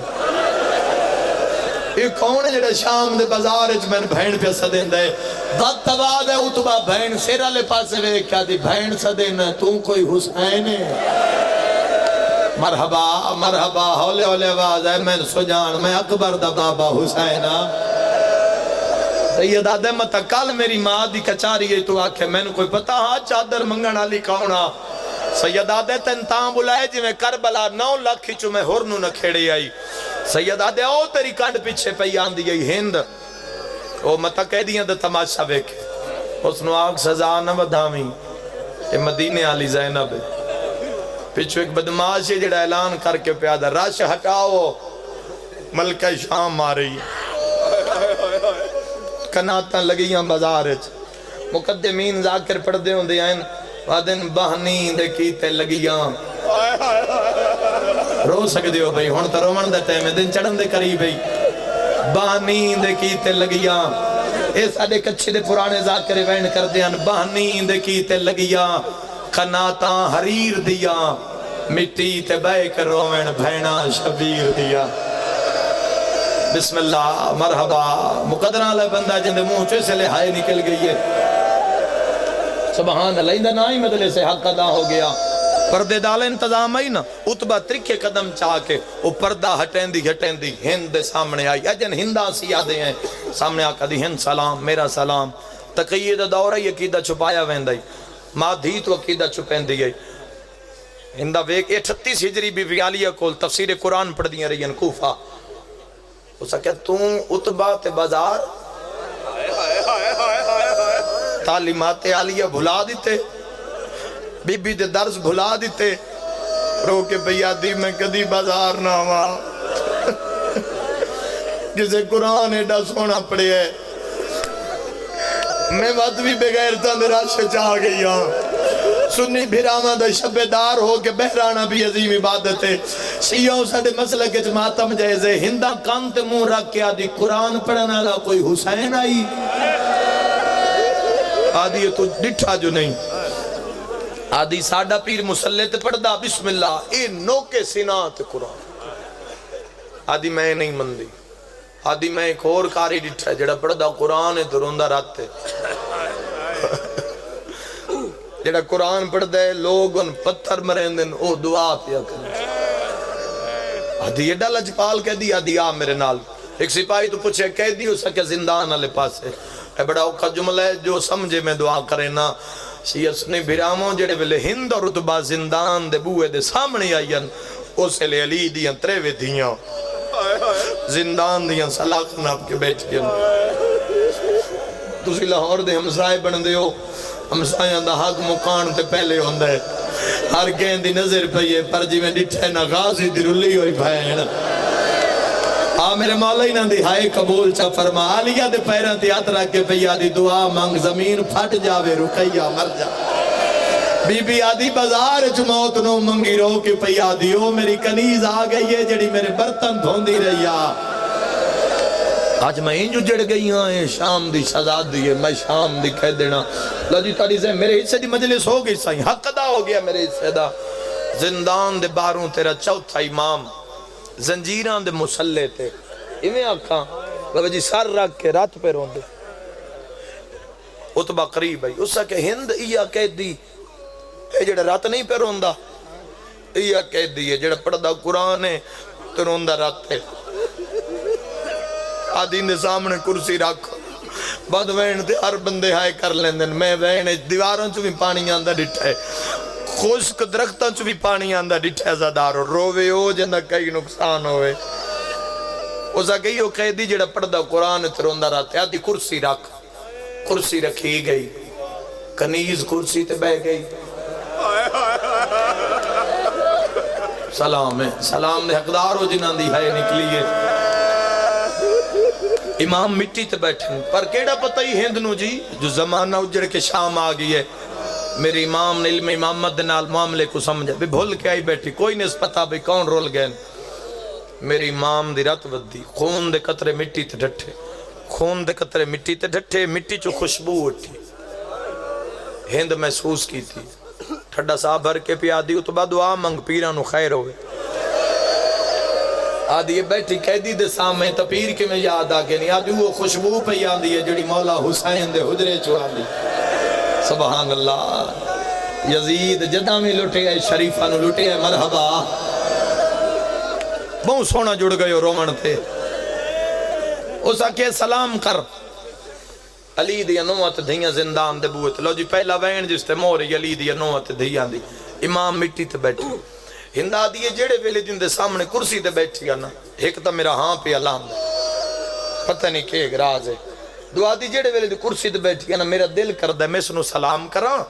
یہ کون ہے جڑے شام دے بازار اچ میں بہن پہ صدین دے وقت آواز ہے اتبا بہن سیرہ لے پاسے وے کیا دی بہن صدین تو کوئی حسین ہے مرحبا مرحبا ہولے ہولے آواز ہے میں سجان میں اکبر دا بابا حسینہ سید آدھے مطا کل میری ماں دی کچاری ہے تو آکھے میں نے کوئی پتا ہاں چادر منگن علی کونا سید آدھے تن تاں بلائے جی میں کربلا 9 لاکھ چو میں ہرنو نہ کھیڑی آئی سید آدھے او تیری کانڈ پیچھے پہ آن دی آئی ہند او مطا کہہ دیا دا تماشا بیکھے اس نو آگ سزا نہ بدھامی اے مدینے علی زینب پیچھو ایک بدماش ہے جڑا اعلان کر کے پیادا راش ہٹاؤ ملکہ شام آ رہی کناتاں لگیاں بازارچ مقدمین ذاکر پڑھ دے ہوں دے آئین وادن بہنی دے کیتے لگیاں رو سکتے ہو بھئی ہون تا رومن دیتے میں دن چڑھن دے قریب بھئی بہنی دے کیتے لگیاں اے ساڑے کچھے دے پرانے ذاکر وین کر دے ہیں بہنی دے کیتے لگیاں کناتاں حریر دیا مٹی تے بے کر رومن بھینا شبیر دیا بسم اللہ مرحبا مقدرہ علیہ بندہ جن دے مونچے سے لہائے نکل گئی ہے سبحان اللہ اندہ نائی مدلے سے حق ادا ہو گیا پردے دال انتظام آئی نا اتبا ترکے قدم چاہ کے وہ پردہ ہٹین دی ہند دے سامنے آئی اجن ہندہ سیادے ہیں سامنے آقا دی ہند سلام میرا سلام تقیید دورہ یہ عقیدہ چھپایا ویندائی ماں دھیت و عقیدہ چھپین دی گئی ہندہ ویک 38 ہجری بی بی علیہ کول تفسیر قرآن پڑھ دیا رہی ہیں کوفہ اسا کہ تم اتبا تے بازار تعلیمات عالیہ بھلا دیتے بی بی دے درس بھلا دیتے رو کے بھیا دی میں کدی بازار نہ ہوا جسے قرآن ایڈا سونا پڑے ہے میں وقت بھی بغیر تندراش چاہ گئی ہوں سنی بھیراما دا شب دار ہو کے بہرانا بھی عظیم عبادت ہے سیاں ساڑے مسئلہ کے جماعتم جائزے ہندہ کانت موں رکھ کے آدھی قرآن پڑھنا گا کوئی حسین آئی آدھی یہ تو ڈٹھا جو نہیں آدھی ساڑھا پیر مسلح تے پڑھ دا بسم اللہ اے نوکے سینات قرآن آدھی میں نہیں مندی آدھی میں ایک اور کاری ڈٹھا ہے جڑا پڑھدا قرآن ہے تو روندہ رات ہے جڑا قرآن پڑھدا ہے لوگ ان پتھر مرین دن او دعا پیا کریں آدھی ایڈا لجپال کہہ دی آدھی آ میرے نال ایک سپاہی تو پوچھے کہہ دی اسا کہ زندان والے پاس ہے اے بڑا اوکھا جملہ ہے جو سمجھے میں دعا کرے نا شیعہ نے بھراموں جڑے ویلے ہند اور رتبہ زندان دے بوئے دے سامنے آئین اسے لے علی دیاں تریوے دیاں زندان دیاں سلاخ ناب کے بیٹھ گئے تسی لاہور دے ہمسائے بن دے ہو ہمسائیاں دا حق مکان تے پہلے ہوندہ ہے ہر گین دی نظر پہیے پر جی میں ڈٹھے نا غازی دی رلی ہوئی بھائن میرے مولا ہی نہ دی ہائے قبول چا فرما آلیہ دے پیران تی ہاتھ رکھ کے پہیا دی دعا مانگ زمین پھٹ جاوے رکیہ مر جا بی بی آدھی بازار چموت نو منگی رو کے پہیا دی او میری کنیز آگئی ہے جڑی میرے برتن دھوندی رہیا آج میں انجو جڑ گئی ہاں شام دی سزا دی ہے میں شام دی کہہ دینا اللہ جی تاریخ سے میرے حصے دی مجلس ہو گئی سائیں حق ادا ہو گیا میرے حصے دا زندان دے باروں تیرا چوتھا امام زنجیران دے مسلے تے ایویں آکھاں بابا جی سر رکھ کے رات پہ رون دے اتبا قریب ہے اس کہ ہند ایا کہہ دی اے جڑا رات نہیں پہ رون دا ایا کہہ دی ہے جڑا پڑھدا قرآن ہے تو رون دا رات ہے آدین دے سامنے کرسی رکھ بعد وین تے ہر بندے ہائے کر لیندن میں وین دیواروں چو بھی پانی آندہ ڈٹھا ہے خشک درختوں چو بھی پانی آندہ ڈٹھا ہے زدارو روے ہو جندہ کئی نقصان ہوئے اسا کہی ہو قیدی جڑا پڑھدا قرآن تروندہ رہتے آدھی کرسی رکھ کرسی رکھی گئی کنیز کرسی تے بہ گئی سلام ہے سلام نے حقدار ہو جنہ دی ہے نکلیے امام مٹی تے بیٹھیں پر کیڑا پتہ ہی ہند نو جی جو زمانہ اجڑ کے شام آگئی ہے میری امام نے علم امامت نال معاملے کو سمجھا بھی بھول کے آئی بیٹھی کوئی نہیں اس پتہ بھی کون رول گئے میری امام دی رات ودی خون دے قطرے مٹی تے ڈھٹھے خون دے قطرے مٹی تے ڈھٹھے مٹی چو خوشبو اٹھی ہند محسوس کی تھی ٹھڈا صاحب بھر کے پی آدھی اتبا دعا منگ پیرانو خیر ہوئے آدھی یہ بیٹھی قیدی دے سامنے تپیر کے میں یاد آگے نہیں آدھی وہ خوشبو پہ یاد ہے جڑی مولا حسین دے حجرے چوہا دی سبحان اللہ یزید جدہ میں لٹے ہے شریفہ نو لٹے ہے مرحبا بہت سونا جڑ گئے ہو رومن تھے اسا کہ سلام کر علی دیا نوات دھیاں زندان دے بوئے لو جی پہلا وین جس تے موری علی دیا نوات دھیاں دی امام مٹی تے بیٹھی ہندہ دیئے جڑے ویلے دن دے سامنے کرسی تے بیٹھی گا ایک تا میرا ہاں پہ علام پتہ نہیں کہ ایک راز ہے دعا دی جڑے ویلے دی کرسی تے بیٹھی گا میرا دل کردہ میں سنو سلام کران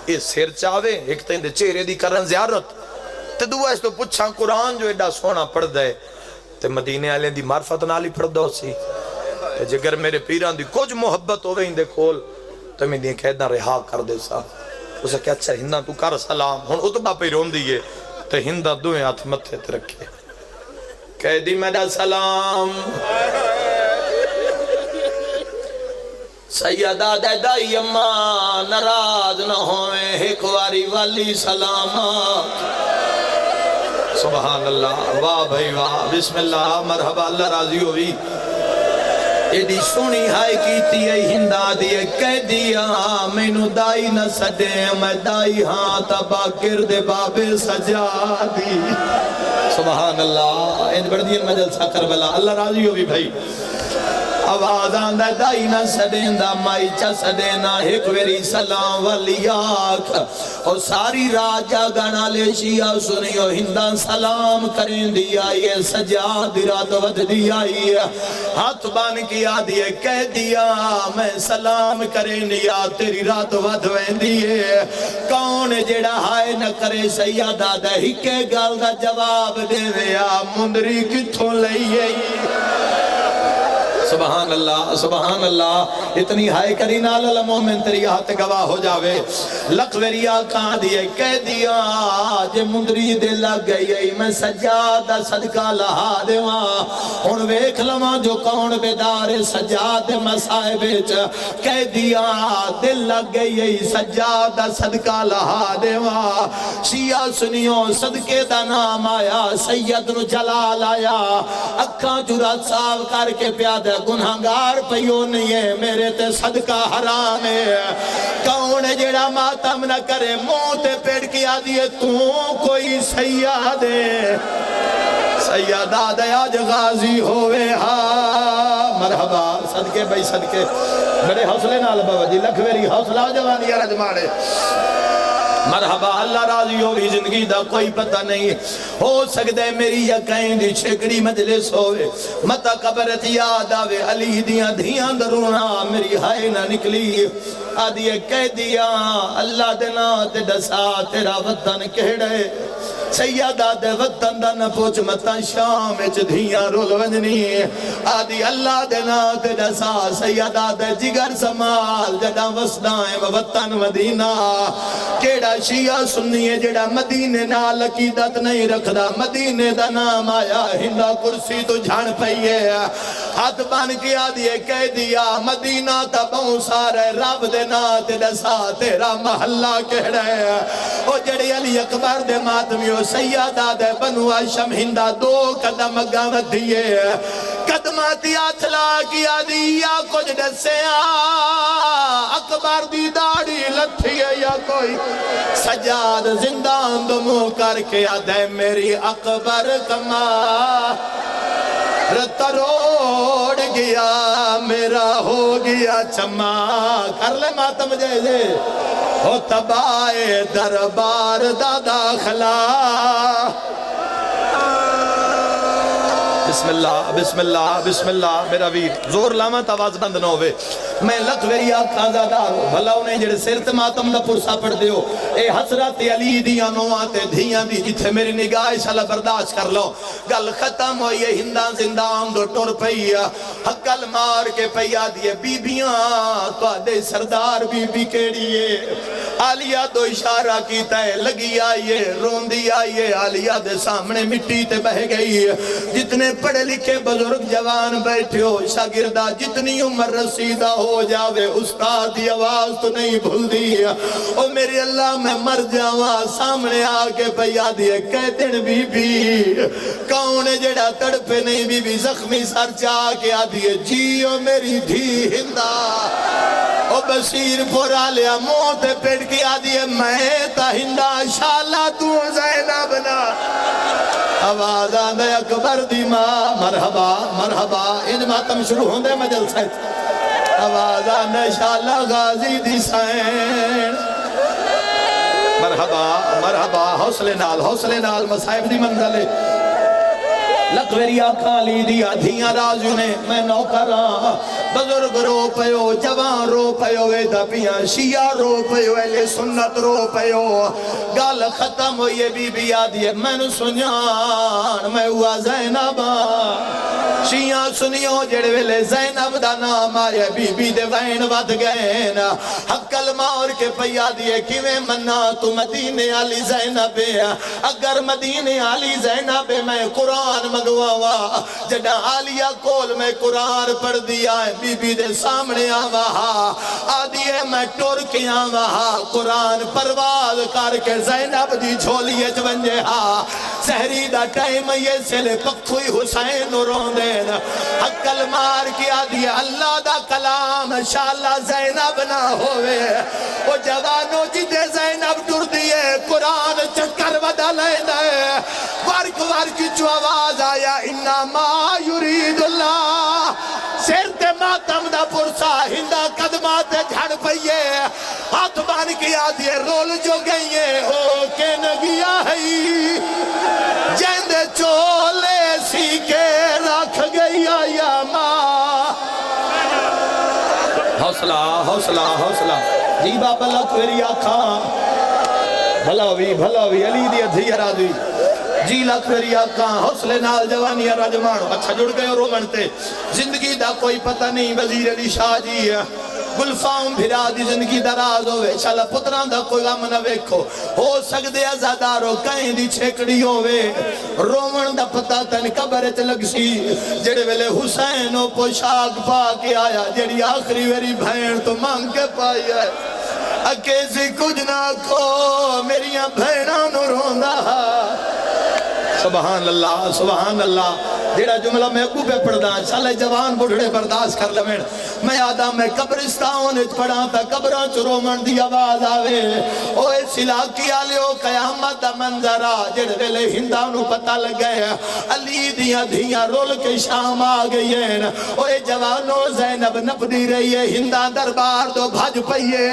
یہ سیر چاہوے ایک تا اندے چہرے دی کرن زیارت تے دعا اس تو پچھاں قرآن جو ایڈا سونا پڑھ دے تے مدینے آلیں دی معرفت نالی پڑھ دو سی تے جگر میرے پیران دی کچھ محبت ہوئے اندے کھول تو میں دی کہنا رہا کر دے سا اسے کہ اچھا ہندہ تو کر سلام ہن اتبا پہ رون دیئے تے ہندہ دوئے ہاتھ متھے تے رکھے کہہ دی میرا سلام سیدہ دے دائی اماں نراز نہ ہوئے ایک واری والی سلامات سبحان اللہ واہ بھائی واہ بسم اللہ مرحبا اللہ راضی ہوئی ایڈی سونی ہائی کیتی ہے ہندہ دیئے کہہ دیا میں نو دائی نہ سدے میں دائی ہاں تبا کرد بابے سجا دی سبحان اللہ این بڑھ دیا میں جلسہ کربلا اللہ راضی ہوئی بھائی آواز آندہ دائی نہ سڑیندہ مائی چا سڑینا ایک ویری سلام والی آکھ اور ساری راجہ گانا لے شیعہ سنیو ہندان سلام کریں دیا یہ سجاد رات ود دیا یہ ہاتھ بان کیا دیئے کہہ دیا میں سلام کریں دیا تیری رات ود وین دیئے کون جڑا ہائے نہ کرے سیادہ دہ ہی کے گال دا جواب دے ویا مندری کتھوں لئیے سبحان اللہ سبحان اللہ اتنی ہائے کری نال المومن تیری ہاتھ گواہ ہو جاوے لکھ وریا کہاں دیئے کہہ دیا جے مندری دے لگ گئی میں سجادہ صدقہ لہا دیواں ان ویکھ لواں جو کون بیدار سجاد مسائبچ کہہ دیا دل لگ گئی سجادہ صدقہ لہا دیواں شیعہ سنیوں صدقے دا نام آیا سید نو جلال آیا اکھاں جرات صاف کر کے پیادہ گناہگار پیو نہیں ہے میرے تے صدقہ حرام ہے کون جڑا ماتم نہ کرے منہ تے پیڑ کیا دیئے تو کوئی سیاد ہے سیدہ دیاج غازی ہوئے ہاں مرحبا صدقے بھائی صدقے میرے حوصلے نال بابا جی لکھ میری حوصلہ جوانی رج مارے مرحبا اللہ راضی ہوئی زندگی دا کوئی پتہ نہیں ہو سکتے میری یقین دی چھکڑی مجلس ہوئے متا قبرت یاد آوے علی دیاں دھیاں درونا میری ہائے نہ نکلی آدھیے کہہ دیا اللہ دینا تے دسا تیرا وطن کہڑے سیدہ دے وطن دا نہ پوچھ متا شام اچ دھیاں رول ونجنی آدھی اللہ دینا تے دسا سیدہ دے جگر سمال جڑا وسدائیں وطن مدینہ کیڑا شیعہ سنیے جڑا مدینے نال عقیدت نہیں رکھدا مدینے دا نام آیا ہندا کرسی تو جھان پئیے ہاتھ بن کے آدھیے کہہ دیا مدینہ تا بہت سارے رب دے نا تے دسا تیرا محلہ کہڑا ہے او جڑے علی اکبر دے ماتمیو سیدہ دے بنو ہاشم ہندا دو قدم گاوت دیئے قدماتی آتھلا کیا دیا کچھ دسیا اکبر دی داڑی لتھی ہے یا کوئی سجاد زندان دمو کر کے آدھے میری اکبر کما تروڑ گیا میرا ہو گیا چما کر لے ماتم جیسے ہو تبائے دربار دا داخلہ بسم اللہ بسم اللہ بسم اللہ میرا ویر زور لاما تواز بند نہ ہوئے میں لکھ ویری آنکھاں زادار ہوں بھلا انہیں جڑے سرت ماتم دا پرسا پڑھ دے ہو اے حسرت علی دیاں نواتے دھیاں دی جتھے میری نگاہ شالا برداشت کر لو گل ختم ہوئی ہندان زندان دو ٹور پئیا حقل مار کے پئیا دیے بیبیاں تو آدھے سردار بی بی کیڑیے آلیہ دو اشارہ کیتا ہے لگی آئیے روندی آئیے آلیہ دے سامنے مٹی تے بہ گئی جتنے پڑھے لکھے بزرگ جوان بیٹھے ہو شاگردہ جتنی عمر رسیدہ ہو جاوے استاد دی آواز تو نہیں بھول دی او میرے اللہ میں مر جاواں سامنے آکے پیا دیے کہتے ہیں بی بی کون جڑا تڑپے نہیں بی بی زخمی سر چاہ کے آدھیے جیو میری دھی ہندہ او بشیر پورا لیا موت پیٹ کی آدھیے میں تا ہندہ شاءاللہ تو زینب نا آواز آندھے اکبر دی ماں مرحبا مرحبا ان ماتم شروع ہوندے مجل سیت آواز آندھے شاءاللہ غازی دی سین مرحبا مرحبا حوصلے نال مسائب دی منزلے لکویری آنکھاں لی دیا دھیاں رازیوں نے میں نوکراں بزرگ رو پیو جوان رو پیو اے دبیاں شیعہ رو پیو اے سنت رو پیو گال ختم ہوئی بی بی آدھیے میں نو سنیان میں ہوا زینبا شیعہ سنیوں جڑے ویلے زینب دا نام آئے بی بی دے وین ود گئے نا حقل مار کے پیا دیے کیویں منا تو مدینے علی زینب اگر مدینے علی زینب میں قرآن مگواوا جڑا عالیہ کول میں قرآن پڑھ دیا ہے بی بی دے سامنے آوہا آدھیے میں ٹور کے آوہا قرآن پرواز کر کے زینب دی جھولیے چونجے ہاں سہری دا ٹائم یہ سلے پکھوئی حسین رون دین حقل مار کی آدھیے اللہ دا کلام شاءاللہ زینب نہ ہوئے وہ جوانو جدے زینب ٹور دیے قرآن چکر ودا لے دے ورک ورک جو آواز آیا انما یرید اللہ سرت ماتم دا پرسا ہندہ قدمات جھڑ پئیے ہاتھ بان کی آدھیے رول جو گئیے او کے نگیا ہے جیند چولے سی کے رکھ گئی آیا ماں حوصلہ حوصلہ حوصلہ جی بابا اللہ کوئی آنکھاں بھلا ہوئی علی دی ادھی راضی جی لکھ میری آقا حوصلے نال جوانیاں راجمان اچھا جڑ گئے رومن تے زندگی دا کوئی پتہ نہیں وزیر علی شاہ جی گلفام بھرا دی زندگی دراز ہوئے چلا پتران دا کوئی غم نہ ویکھو ہو سکتے ازادارو کہیں دی چھکڑی ہوئے رومن دا پتہ تن قبرت لگ سی جڑے ویلے حسین و پوشاک پا کے آیا جڑی آخری ویری بھین تو مانگ کے پائی ہے اکے سے کچھ نہ کو میریاں بھینانو روندہ سبحان اللہ جیڑا جملہ میں ابو پہ پڑھ دا چلے جوان بڑھڑے برداشت کر لمن میں آدھا میں قبرستان اچ پڑھا تا قبران چو رومن دی آواز آوے اوے سلاکی آلیو قیامت دا منظرہ جڑے ویلے ہندانو پتہ لگے علی دیاں دھیاں رول کے شام آگئی ہیں اوے جوانو زینب نپ دی رہی ہے ہندان دربار دو بھج پئیے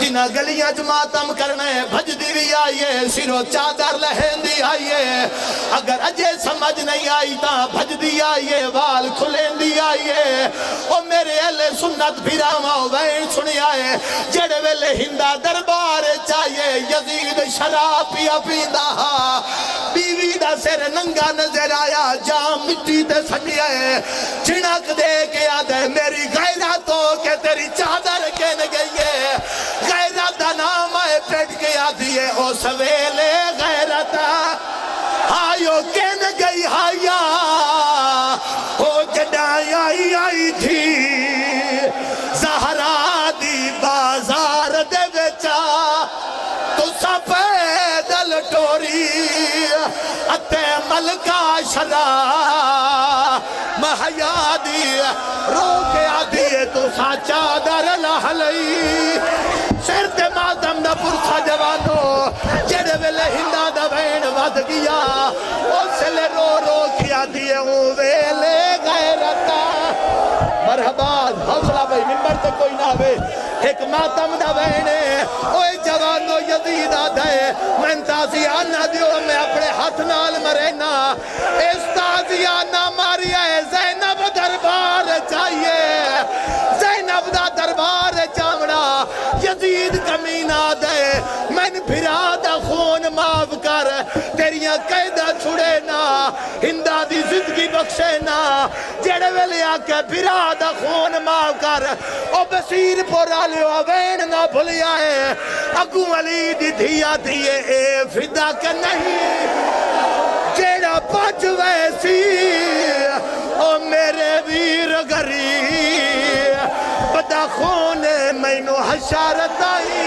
جنہ گلیاں جماعتم کرنے بھج دی بھی آئیے سرو چادر لہن دی آئیے اگر اجے سمجھ نہیں آئی تا بھج دی آئیے وال کھلین دی آئیے او میرے اہل سنت بھیراما وین سنی آئے جڑے ویلے ہندہ دربار چاہیے یزید شراب پیا پیندہ بیوی دا سر ننگا نظر آیا جام مٹی تے سنی آئے چنک دے کے آدھے میری غیراتوں کے تیری چادر کہنے گئی ہے غیرات دا نام آئے پیٹ کے آدھی ہے او سویلے غیرتا آئیو کہن گئی آیا ہو جڑائی آئی تھی زہرا دی بازار دے وچا تو سفیدل ٹوری اتے ملکہ شرا محیا دی رو کے آدھی تو سا چادر لہلئی سر تے ماتم دا پرسا جوانو جڑے ویلے ہندہ دا بین ود گیا اس لے رو رو کیا دیئے ہوں ویلے غیرتا مرحبا حوصلہ بھائی ممبر تے کوئی نہ ہوئے ایک ماتم دا بہنے اوے جوانو یزید آدھے میں تازیانہ دیو میں اپنے ہاتھ نال مرینا اس تازیانہ ماری ہے زینب دربار چاہیے زینب دا دربار چاوڑا یزید کمینہ دے میں بھرا دا خون معاف کر تیریاں قیدہ چھڑے نا ہندہ دی زندگی بخشے نا جڑے ویلے آکے بھرا دا خون معاف کر او بصیر پورا لیو آوین نہ بھلیا ہے اگو علی دی دھیا دیئے اے فدا کے نہیں جیڑا پچ ویسی او میرے ویر گری بدا خون میں نو حشارت آئی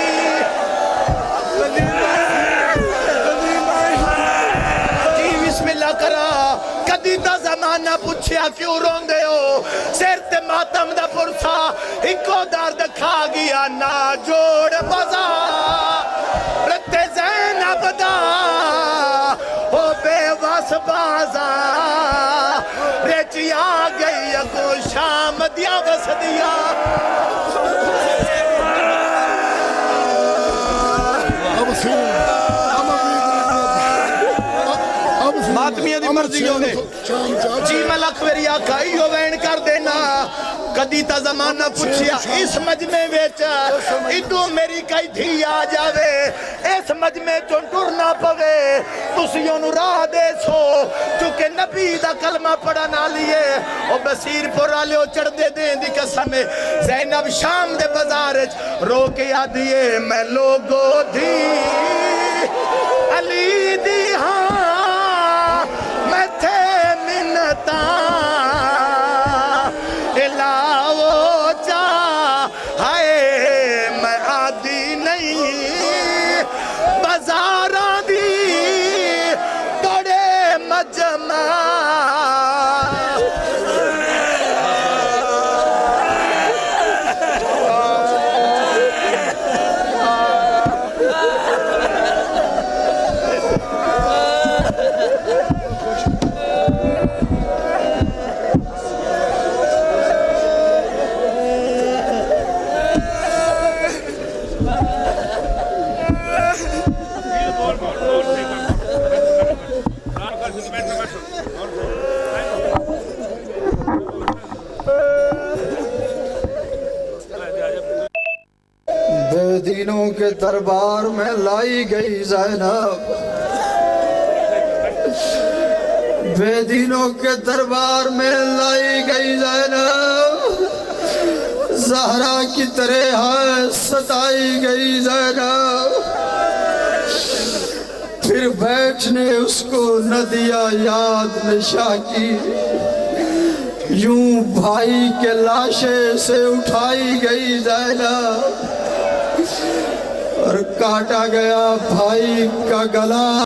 جی بسم اللہ کرا کدی دا زمانہ پوچھیا کیوں رون دے ہو سیر تے ماتم دا پرسا ایکو دارد کھا گیا نا جوڑ بزا رتے زینب دا او بے واس بازا ریچی آ گئی اگو شام دیا بس دیا ماتمیہ دی مرضی ہوئے جی ملک میری آقائی ہو وین کر دینا کدی تا زمانہ پوچھیا اس مجمع ویچا ادو میری کئی دھی آ جاوے اس مجمع چون ٹرنا پوے تسیوں نو راہ دے سو چونکہ نبی دا کلمہ پڑھا نہ لیے او بصیر پورا لیو چڑھ دے دیں دی قسم زینب شام دے بازارج رو کے آدھیے میں لوگو دی علی دی ہاں میں تھے منتا علاوہ جا ہائے میں آدھی نہیں بازاران دی توڑے مجمع بے دینوں کے دربار میں لائی گئی زینب بے دینوں کے دربار میں لائی گئی زینب، زہرا کی طرح ہے ستائی گئی زینب، پھر بیٹھنے اس کو نہ دیا یاد نشا کی، یوں بھائی کے لاشے سے اٹھائی گئی زینب، اور کاٹا گیا بھائی کا گلا۔